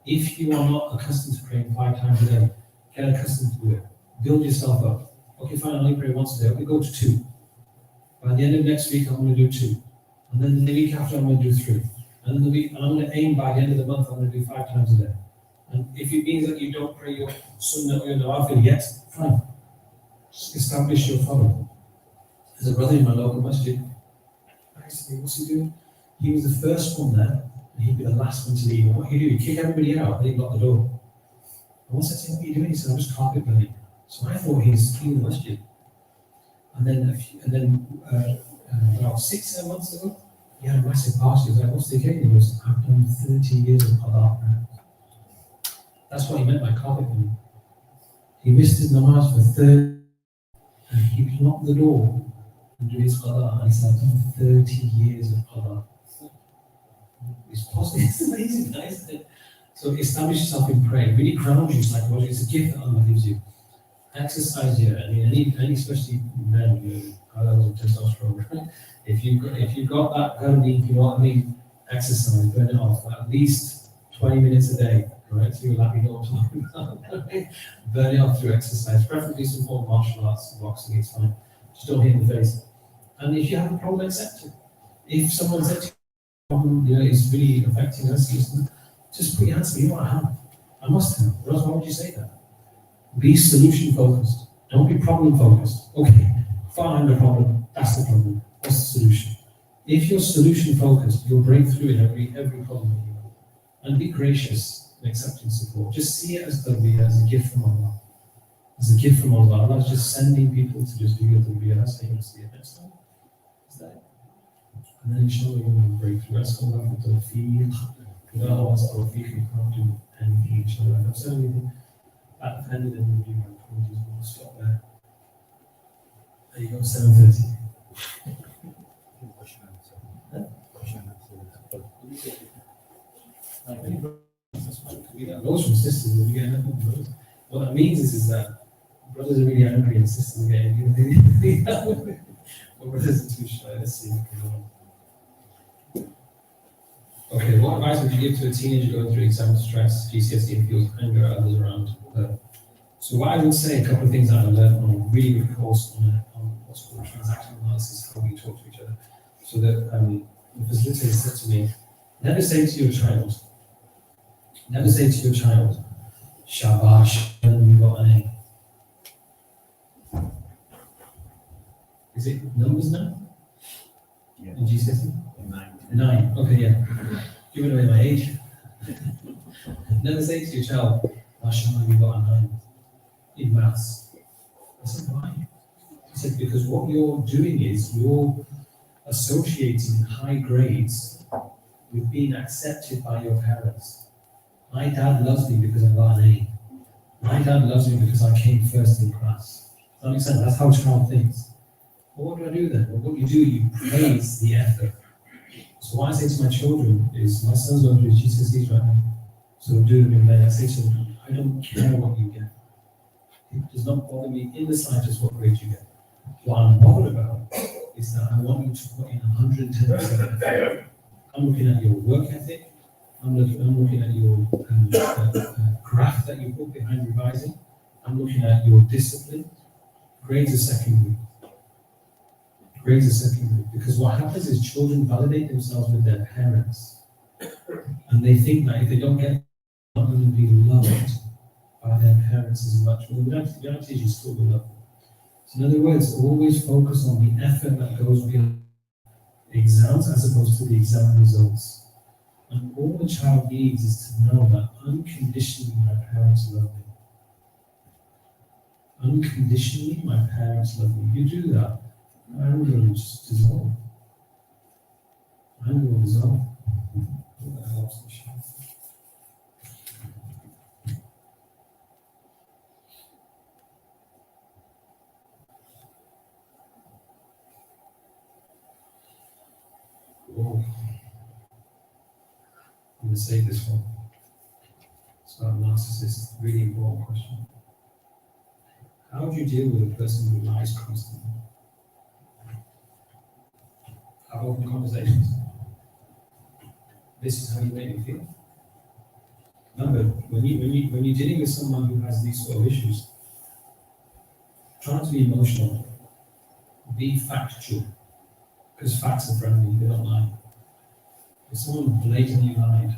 If you are not accustomed to praying 5 times a day, get accustomed to it. Build yourself up. Okay, fine, I only pray once a day. Okay, go to 2. By the end of next week, I'm going to do 2. And then the week after, I'm going to do 3. And then I'm going to aim by the end of the month, I'm going to do 5 times a day. And if it means that you don't pray your sunnah or your nawafil yet, fine. Establish your follow. There's a brother in my local masjid. I said, what's he doing? He was the first one there, and he'd be the last one to leave. And what he'd do, he'd kick everybody out, and he'd lock the door. And once I said, what are you doing? He said, I'm just carpet burning. So I thought he was cleaning the masjid. And then about 6 months ago, he had a massive party. He was like, what's the occasion? He goes, I've done 30 years of qada. That's what he meant by carpet burning. He missed his namaz for 30, and he locked the door and do his qada, and he said, I've done 30 years of qada. It's possible. It's amazing, isn't it? So establish yourself in prayer. Really ground you psychologically. It's a gift that Allah gives you. Exercise, yeah. I mean, any especially men, high levels of testosterone. Right? If you've got that burning, you know what I mean. Exercise, burn it off. At least 20 minutes a day. Right? So you'll let me know what I'm talking about. Burn it off through exercise. Preferably some form of martial arts. Boxing is fine. Just don't hit in the face. And if you have a problem, accept it. If someone said to you, problem, is really affecting us, just put your hands up. You know what I have? I must have. Or else why would you say that? Be solution focused. Don't be problem focused. Okay, find the problem. That's the problem. What's the solution? If you're solution focused, you'll break through in every problem that you have. And be gracious in accepting support. Just see it as a gift from Allah. As a gift from Allah. Allah is just sending people to just do your tarbiyah. That's how you're going to see it next time. Is that it? And then inshallah you're going to break through. Ask Allah for tawfiq. Without Allah's tawfiq, you can't do anything, inshallah. If I've said anything that offended, then we'll do my apologies. We'll stop there. There you go, 7:30. Those from sisters will be getting up. What that means is that brothers are really angry and sisters are getting but brothers are too shy. Let's see. Okay, what advice would you give to a teenager going through exam stress, GCSE, and feels anger at others around her? So what I would say, a couple of things that I learned on a really good course on what's called transactional analysis, how we talk to each other. So that the facilitator said to me, never say to your child, Shabash, and you got an A. Is it numbers now? Yeah. In GCSE? 9. Okay, yeah. Giving away my age. Never say to your child, MashaAllah, you got a 9 in maths. I said, why? He said, because what you're doing is you're associating high grades with being accepted by your parents. My dad loves me because I got an A. My dad loves me because I came first in class. Does that make sense? That's how a child thinks. Well, what do I do then? Well, what you do, you praise the effort. So what I say to my children is, my son's going through his GCSEs right now, so do them in bed. I say to them, I don't care what you get. It does not bother me in the slightest what grade you get. What I'm bothered about is that I want you to put in 110% effort. I'm looking at your work ethic. I'm looking at your graph that you put behind revising. I'm looking at your discipline. Grades are secondary. Grades are secondary, because what happens is children validate themselves with their parents, and they think that if they don't get, they're not going to be loved by their parents as much. Well, the reality is you still will love them. So in other words, always focus on the effort that goes beyond the exams as opposed to the exam results. And all the child needs is to know that unconditionally my parents love me. Unconditionally my parents love me. You do that, anger will just dissolve. Anger will dissolve. That helps the child. Whoa. I'm going to save this one. It's about narcissist, really important question. How do you deal with a person who lies constantly? Have open conversations. This is how you make me feel. Remember, when you're dealing with someone who has these sort of issues, try not to be emotional. Be factual. Because facts are friendly, they don't lie. If someone blatantly lied,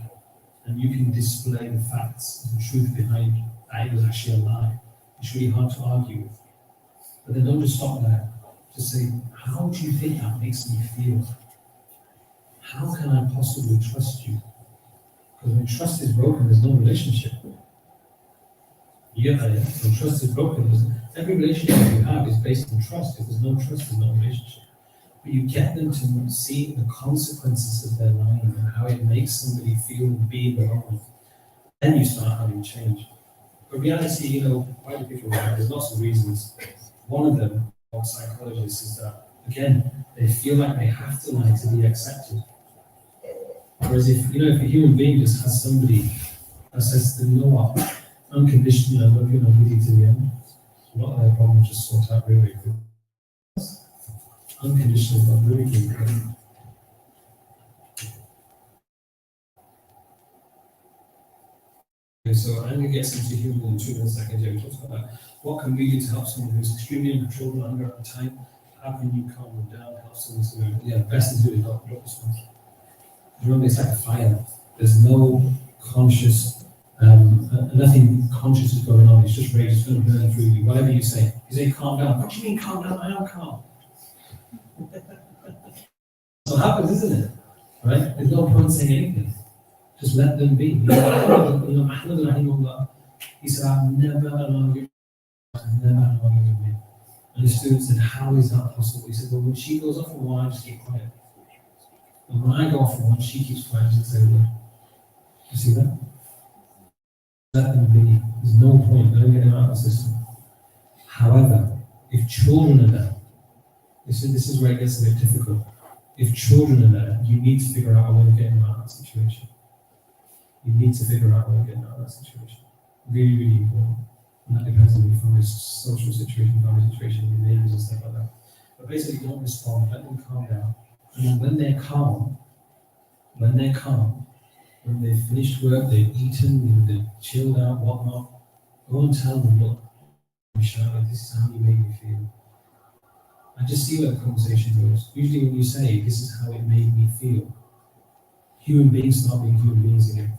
and you can display the facts, the truth behind that it was actually a lie, it's really hard to argue with. But then don't just stop there. Just say, how do you think that makes me feel? How can I possibly trust you? Because when trust is broken, there's no relationship. You get that, yeah? When trust is broken, every relationship you have is based on trust. If there's no trust, there's no relationship. But you get them to see the consequences of their lying and how it makes somebody feel and be wrong. Then you start having change. But reality, why do people lie? There's lots of reasons. One of them, of psychologists, is that, again, they feel like they have to lie to be accepted. Whereas if a human being just has somebody that says, you know what, unconditionally, I'm looking with you to the end, a lot of their problems just sort out really quickly. Unconditional love really quickly. Okay, so I'm going to get into human in 2 seconds. We talked about what can we do to help someone who's extremely uncontrollable, anger at the time. How can you calm them down, help someone to best is really not response. Remember, it's like a fire. There's no conscious, nothing conscious is going on. It's just rage. It's going to burn through you. Whatever you say calm down. What do you mean calm down? I am calm. That's what happens, isn't it? Right? There's no point saying anything. Just let them be. Ahmad rahimahullah, he said, I've never allowed you with me. And the student said, how is that possible? He said, well, when she goes off on one, I just keep quiet. And when I go off on one, she keeps quiet and say a word. You see that? Let them be. There's no point. Let them get them out of the system. However, if children are there, this is where it gets a bit difficult. If children are there, you need to figure out a way of getting them out of that situation. You need to figure out a way of getting out of that situation. Really, really important. And that depends on your family's social situation, family situation, your neighbors and stuff like that. But basically, don't respond, let them calm down. And then when they're calm, when they've finished work, they've eaten, they've chilled out, whatnot, go and tell them, look, Michelle, this is how you made me feel. And just see where the conversation goes. Usually when you say, this is how it made me feel, human beings start being human beings again.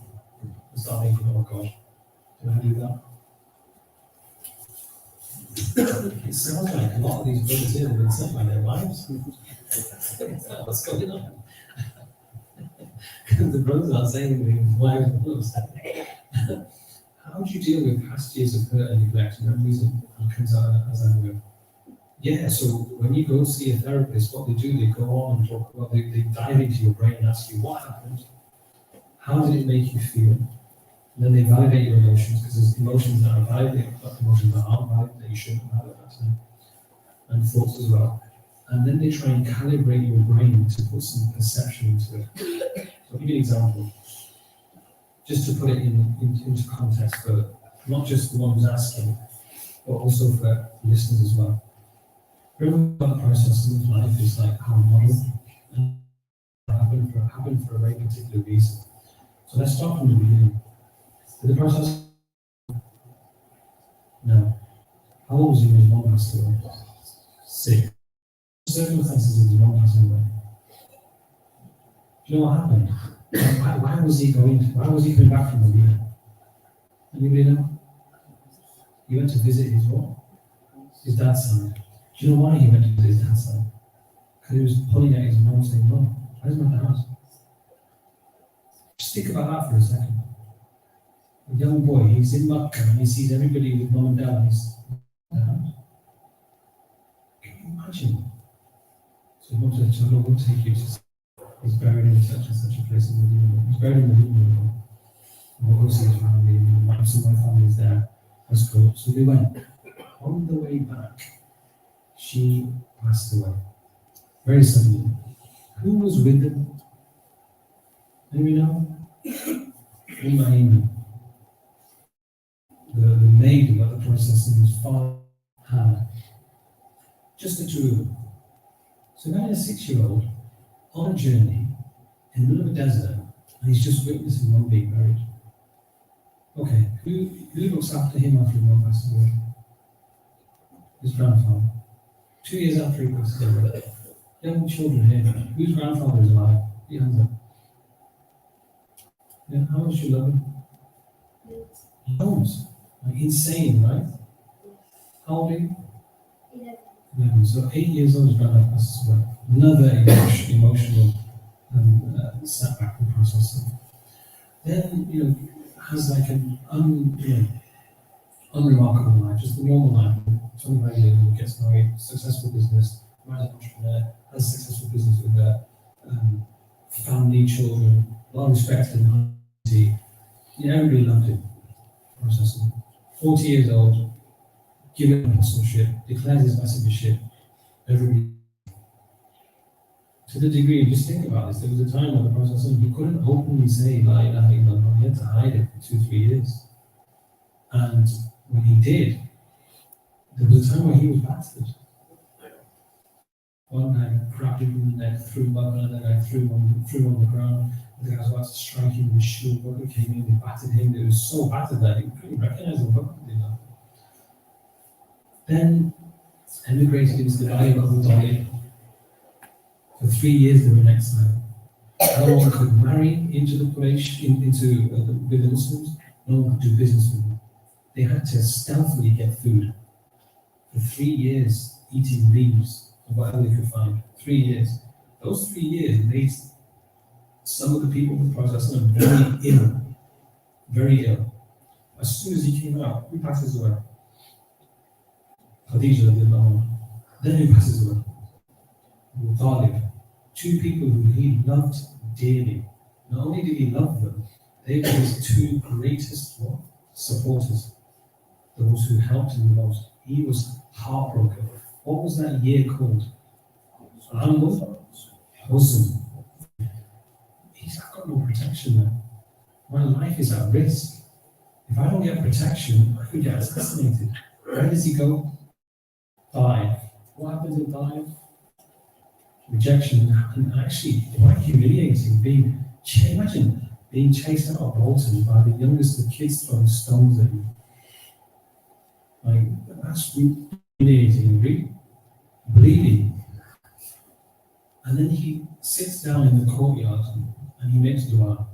They start thinking, oh gosh, did I do that? It sounds like a lot of these brothers here have been sent by their wives. What's going on? Because the brothers aren't saying anything, wives and brothers. How do you deal with past years of hurt and neglect, memories and comes out as anger? Yeah, so when you go see a therapist, what they do, they go on and talk about, they dive into your brain and ask you what happened, how did it make you feel, and then they validate your emotions, because there's emotions that are valid, emotions that aren't valid, that you shouldn't have at that time, and thoughts as well. And then they try and calibrate your brain to put some perception into it. So I'll give you an example, just to put it into context for not just the one who's asking, but also for listeners as well. Remember the process of life is like our model, and it happened for a very particular reason. So let's start from the beginning. Did the process? No. How old was he when his mom passed away? 6. The circumstances of his mom passing away. Do you know what happened? Why was he coming back from the year? Anybody know? He went to visit his what? His dad's side. Do you know why he went to visit his dad's side? Because he was pulling at his mom saying, Mom, where's my house? Just think about that for a second. A young boy, he's in Makkah and he sees everybody with mom and dad and he's house. Can you imagine? So mom said, so we'll take you to, he's buried in such and such a place in Medina. He's buried in Medina. We'll go see his family, and some of my family is there. Let's go. So they went. On the way back, she passed away. Very suddenly. Who was with them? Anybody know? The maid about the process and his father. just the two of them. So now a 6-year-old on a journey in the middle of a desert, and he's just witnessing one being buried. Okay, who looks after him after he passes away? His grandfather. 2 years after he passes away. Young children here, whose grandfather is alive? He hands up. Yeah, how much you love him? Loads. Like insane, right? How old are you? 11. So 8 years old, his granddad passes away. Another emotional setback in the process. Then, has like an unremarkable life, just a normal life. 25 years old, gets married, successful business, married an entrepreneur, has a successful business with their family, children, well respected in the community. Everybody loved him. Process. 40 years old, given apostleship, declares his messageship, everybody. To the degree, just think about this, there was a time when the Prophet he couldn't openly say La ilaha illallah, he had to hide it for 2-3 years. And when he did, there was a time when he was battered. One guy grabbed him in the neck, threw him back, another guy threw him on the ground. The guy was about to strike him with his shield, but came in, they battered him. It was so battered that he couldn't recognize him properly. Then emigrated into the Valley of Abu Dhabi. For 3 years they were in exile. No one could marry into the Quraysh, with the Muslims. No one could do business with them. They had to stealthily get food. For 3 years, eating leaves or whatever they could find. 3 years. Those 3 years made some of the people in the process very ill. Very ill. As soon as he came out, who passes away? Khadija radiallahu anha. Then who passes away? Abu Talib. 2 people who he loved dearly. Not only did he love them, they were his 2 greatest supporters. Those who helped him the most. He was heartbroken. What was that year called? Husn. He's got no protection there. My life is at risk. If I don't get protection, I could get assassinated. Where does he go? Die. What happens in dying? Rejection, and actually quite humiliating. Imagine being chased out of Bolton by the youngest of the kids throwing stones at you. Like, that's humiliating, really. Bleeding. And then he sits down in the courtyard and he makes dua.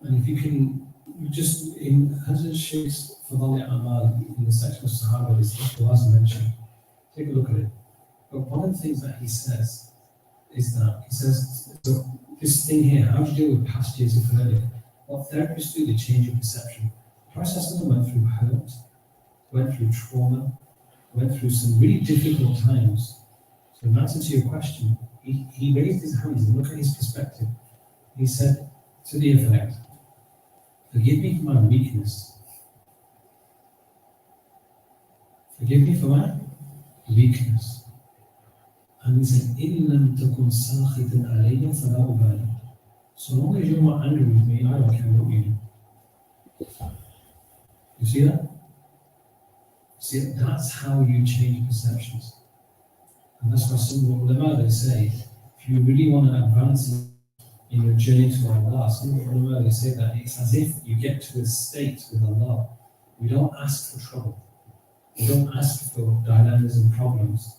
And if you can, just in Hazrat Sheikh's Fadali Amal, in the section of Sahaba, this dua's mentioned. Take a look at it. But one of the things that he says is that, so this thing here, how do you deal with past years of failure? What therapists do, they change your perception. Process went through hurt, went through trauma, went through some really difficult times. So in answer to your question, he raised his hands and looked at his perspective. He said, to the effect, forgive me for my weakness. Forgive me for my weakness. And he said, إِن لَمْ تَكُنْ سَاخِطًا عَلَيَّ فَلَا أُبَالِي. So long as you're not angry with me, I don't care what you do. You see that? See, that's how you change perceptions. And that's why some of the ulama, they say, if you really want to advance in your journey to Allah, some of the ulama, they say that it's as if you get to a state with Allah. We don't ask for trouble. We don't ask for dilemmas and problems.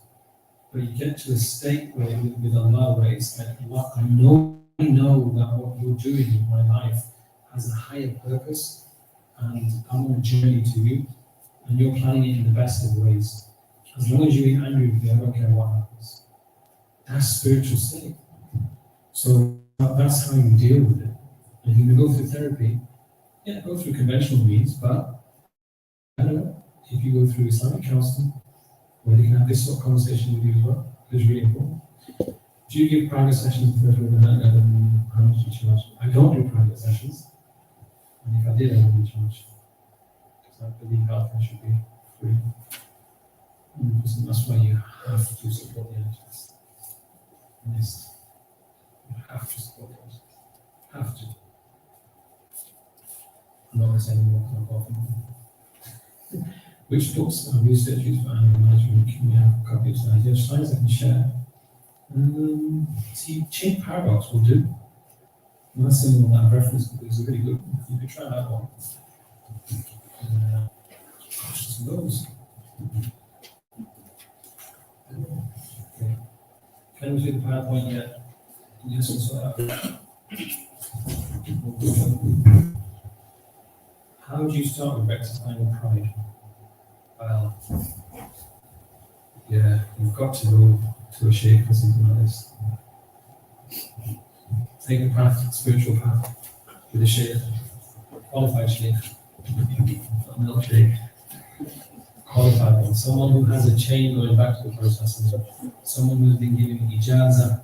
But you get to a state where with Allah where it's like, what I know that what you're doing in my life has a higher purpose, and I'm on a journey to you, and you're planning it in the best of ways. As long as you ain't angry with me, I don't care what happens. That's spiritual state. So that's how you deal with it. And you can go through therapy, go through conventional means, but I don't know, if you go through Islamic counseling, where they can have this sort of conversation with you as well, it's really important. Do you give private sessions for how much do you charge? I don't do private sessions, and if I did, I wouldn't charge. Because I believe healthcare should be free. And that's why you have to support the NHS. Honest. You have to support the NHS. Have to. I'm not going to say anyone can go off. Which books and research used for anger management can we have a copy of slides? Yes, slides I can share. See, chain paradox will do. And that's the one that I've referenced because it's really good. You can try that one. Gosh, there's loads. Okay. Can we see the PowerPoint yet? Yes, we'll sort that. How do you start with rectifying pride? Well, yeah, you've got to go to a sheikh or something like this. Take a path, spiritual path, with a sheikh, qualified sheikh, not a milkshake, qualified one, someone who has a chain going back to the process, someone who's been giving ijazah,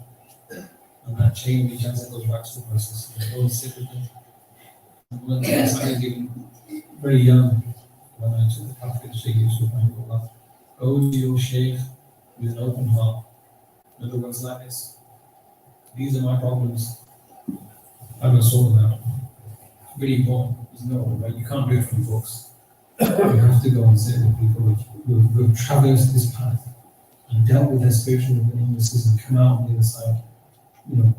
and that chain of ijazah goes back to the process. Go and sit with them. One of the things I was given very young when I took the path with the Sheikh Yusuf, go to your Sheikh with an open heart. In other words, like this. These are my problems. I'm going to sort them out. Really important. There's no way. You can't do it from books. You have to go and sit with people who have traversed this path and dealt with their spiritual illnesses and come out on the other side,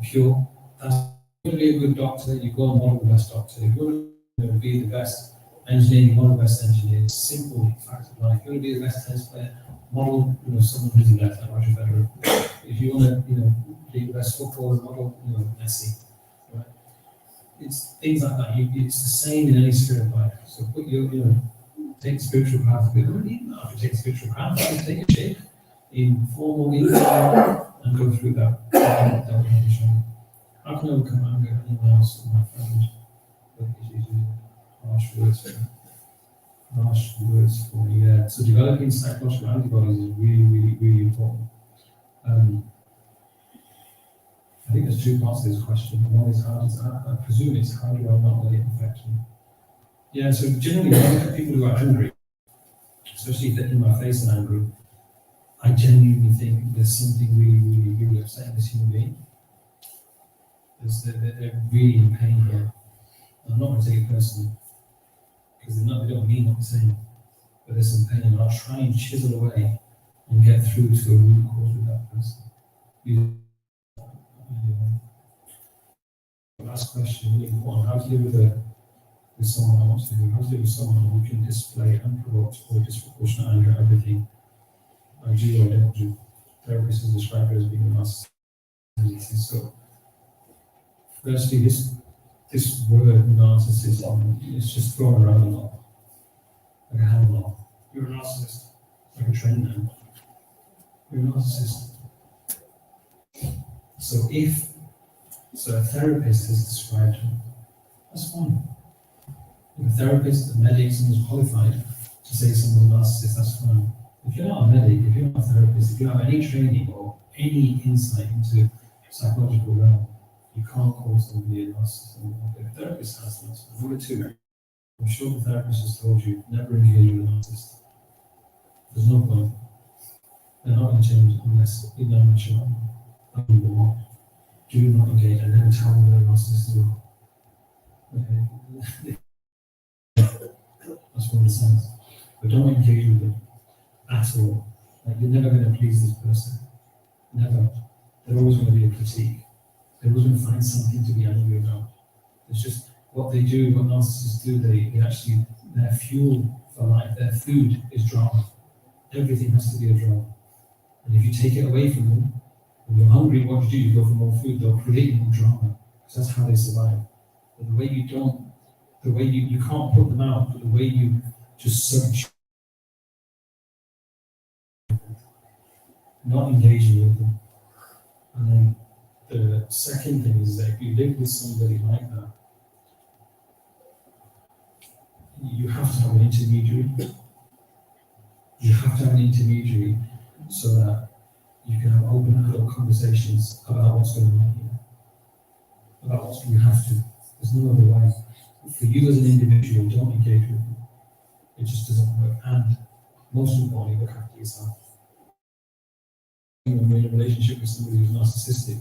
pure. That's going to be a good doctor. You go and model the best doctor. If you want to be the best engineer, you model the best engineer. Simple fact of life. If you want to be the best tennis player, model someone who's the best, like Roger Federer. If you want to be the best footballer, model Messi. Right? It's things like that. It's the same in any sphere of life. So put your take the spiritual path. You don't even have to take the spiritual path. Just take a shape in formal and go through that. How can I overcome anger? Anyone else? My friend. Harsh words for me. Yeah. So developing psychological antibodies is really, really, really important. I think there's two parts to this question. One is I presume it's how do I not let it affect me? Yeah. So generally, when I look at people who are angry, especially if they're in my face and angry, I genuinely think there's something really, really, really upsetting this human being. They're really in pain here. I'm not going to take it personally, because they don't mean what they're saying, but there's some pain, and I'll try and chisel away and get through to a root cause with that person. Last question, really important. How to deal with someone I want to do? How to deal with someone who can display unprovoked or disproportionate anger at everything I do or don't do? Therapists have described it as being a narcissist. So, firstly, this word narcissism is just thrown around a lot, like a hell of a lot. You're a narcissist, like a trend now. You're a narcissist. So a therapist has described him. That's fine. If a therapist, a medic, someone's qualified to say someone's a narcissist, that's fine. If you're not a medic, if you're not a therapist, if you have any training or any insight into psychological realm, you can't call somebody a narcissist. If a therapist has that, number two, I'm sure the therapist has told you, never engage with a narcissist. There's no point. They're not going to change unless you know much about them. Number one, do not engage and then tell them they're a narcissist as well. Okay. That's what it says. But don't engage with them at all. Like, you're never going to please this person. Never. There's always going to be a critique. They're always going to find something to be angry about. It's just what they do, what narcissists do, they actually, their fuel for life, their food is drama. Everything has to be a drama. And if you take it away from them, when you're hungry, what do? You go for more food, they'll create more drama. Because that's how they survive. But the way you can't put them out, but the way you just search, not engaging with them. And then the second thing is that if you live with somebody like that, you have to have an intermediary. You have to have an intermediary so that you can have open adult conversations about what's going on here. About what you have to. There's no other way. For you as an individual, don't engage with them. It just doesn't work. And most importantly, look after yourself. When you're in a relationship with somebody who's narcissistic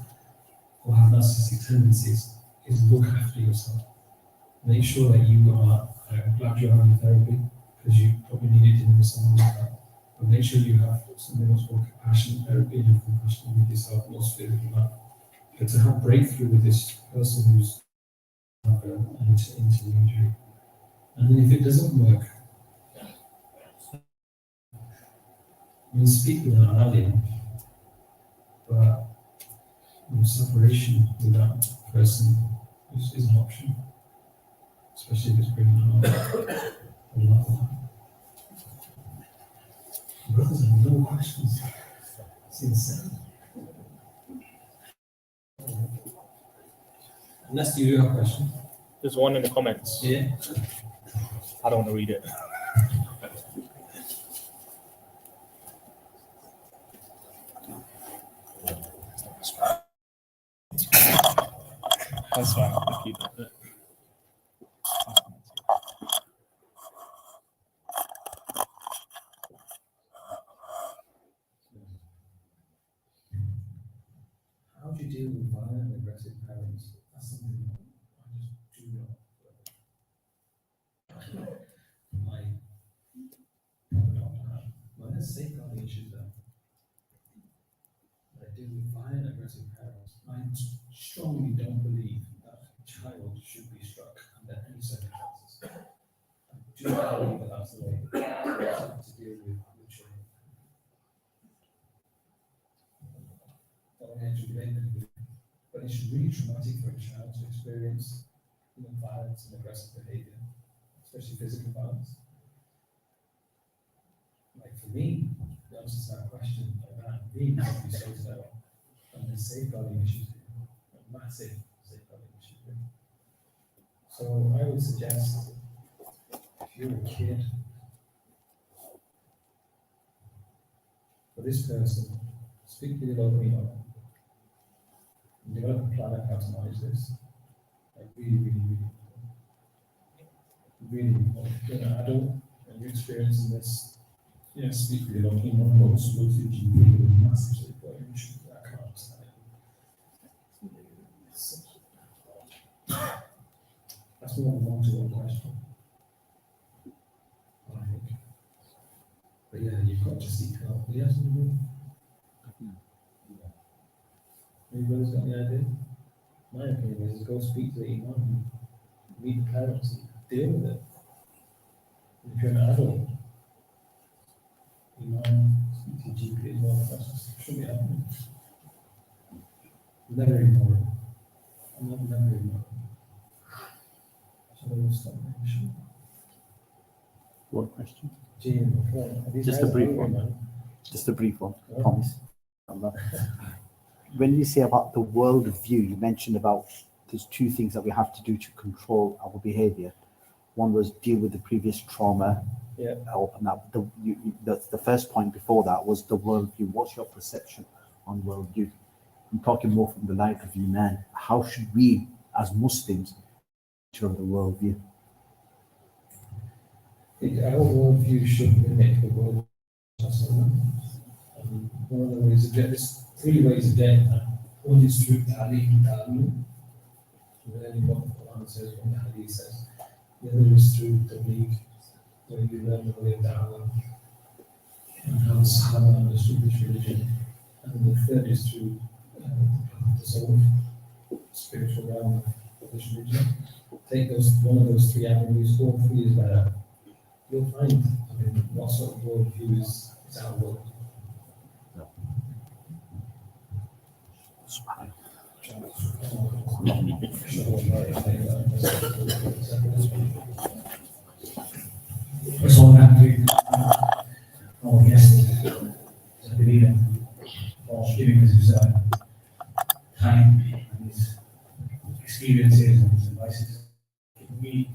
or have narcissistic tendencies, is look after yourself. Make sure that you are, I'm glad you're having therapy, because you probably need it to know someone like that. But make sure you have something else called compassion therapy, and you're compassionate with yourself, not spiritual man. But to have breakthrough with this person who's an intermediary. And then if it doesn't work, speak with an alien, but separation with that person is an option, especially if it's bringing harm. Brothers have no questions. It's insane. Unless you have a question. There's one in the comments. Yeah. I don't want to read it. That's fine. I'll keep it. How do you deal with violent and aggressive parents? That's something I just do not. There's safeguarding issues there. I deal with violent and aggressive parents. I strongly don't believe that a child should be struck under any circumstances. I do not believe that that's the way to deal with children. But it's really traumatic for a child to experience violence and aggressive behavior, especially physical violence. Like for me, the answer to that question, being would be so, and there's safeguarding issues, massive safeguarding issues. So I would suggest, if you're a kid, for this person, speak to your local imam, and develop a plan of how to manage this. Like really important. If you're an adult and you're experiencing this, speak to your local imam, but also go to the GP with massive safeguarding issues. I can't understand it. That's more than one-to-one question, I think. But yeah, you've got to seek help. Yes, Anybody's got any idea? My opinion is go speak to the imam, meet the parents, and deal with it. If you're an adult, imam, speak to GP as well, that's should be happening. Never ignore it. I'm not never ignore it. So we'll stop there. One question. Just a brief one. Just a brief one, I promise. When you say about the world view, you mentioned about there's two things that we have to do to control our behavior. One was deal with the previous trauma. Yeah. And that the first point before that was the world view. What's your perception on world view? I'm talking more from the light of Iman. How should we, as Muslims, enter the world view? Our world view should mimic the world. One of the ways of getting this. 3 ways of getting that. One is through ta'aleem, learning what the Quran says, what the Hadith says. The other is through tabligh, where you learn the way of da'wah and how the Sahaba understood this religion. And the third is through the spiritual realm of this religion. Take one of those 3 avenues, all 3 is better. You'll find what sort of worldview is our world. That's all I have to do. Zakariya, for giving us his time and his experiences and his advices. We,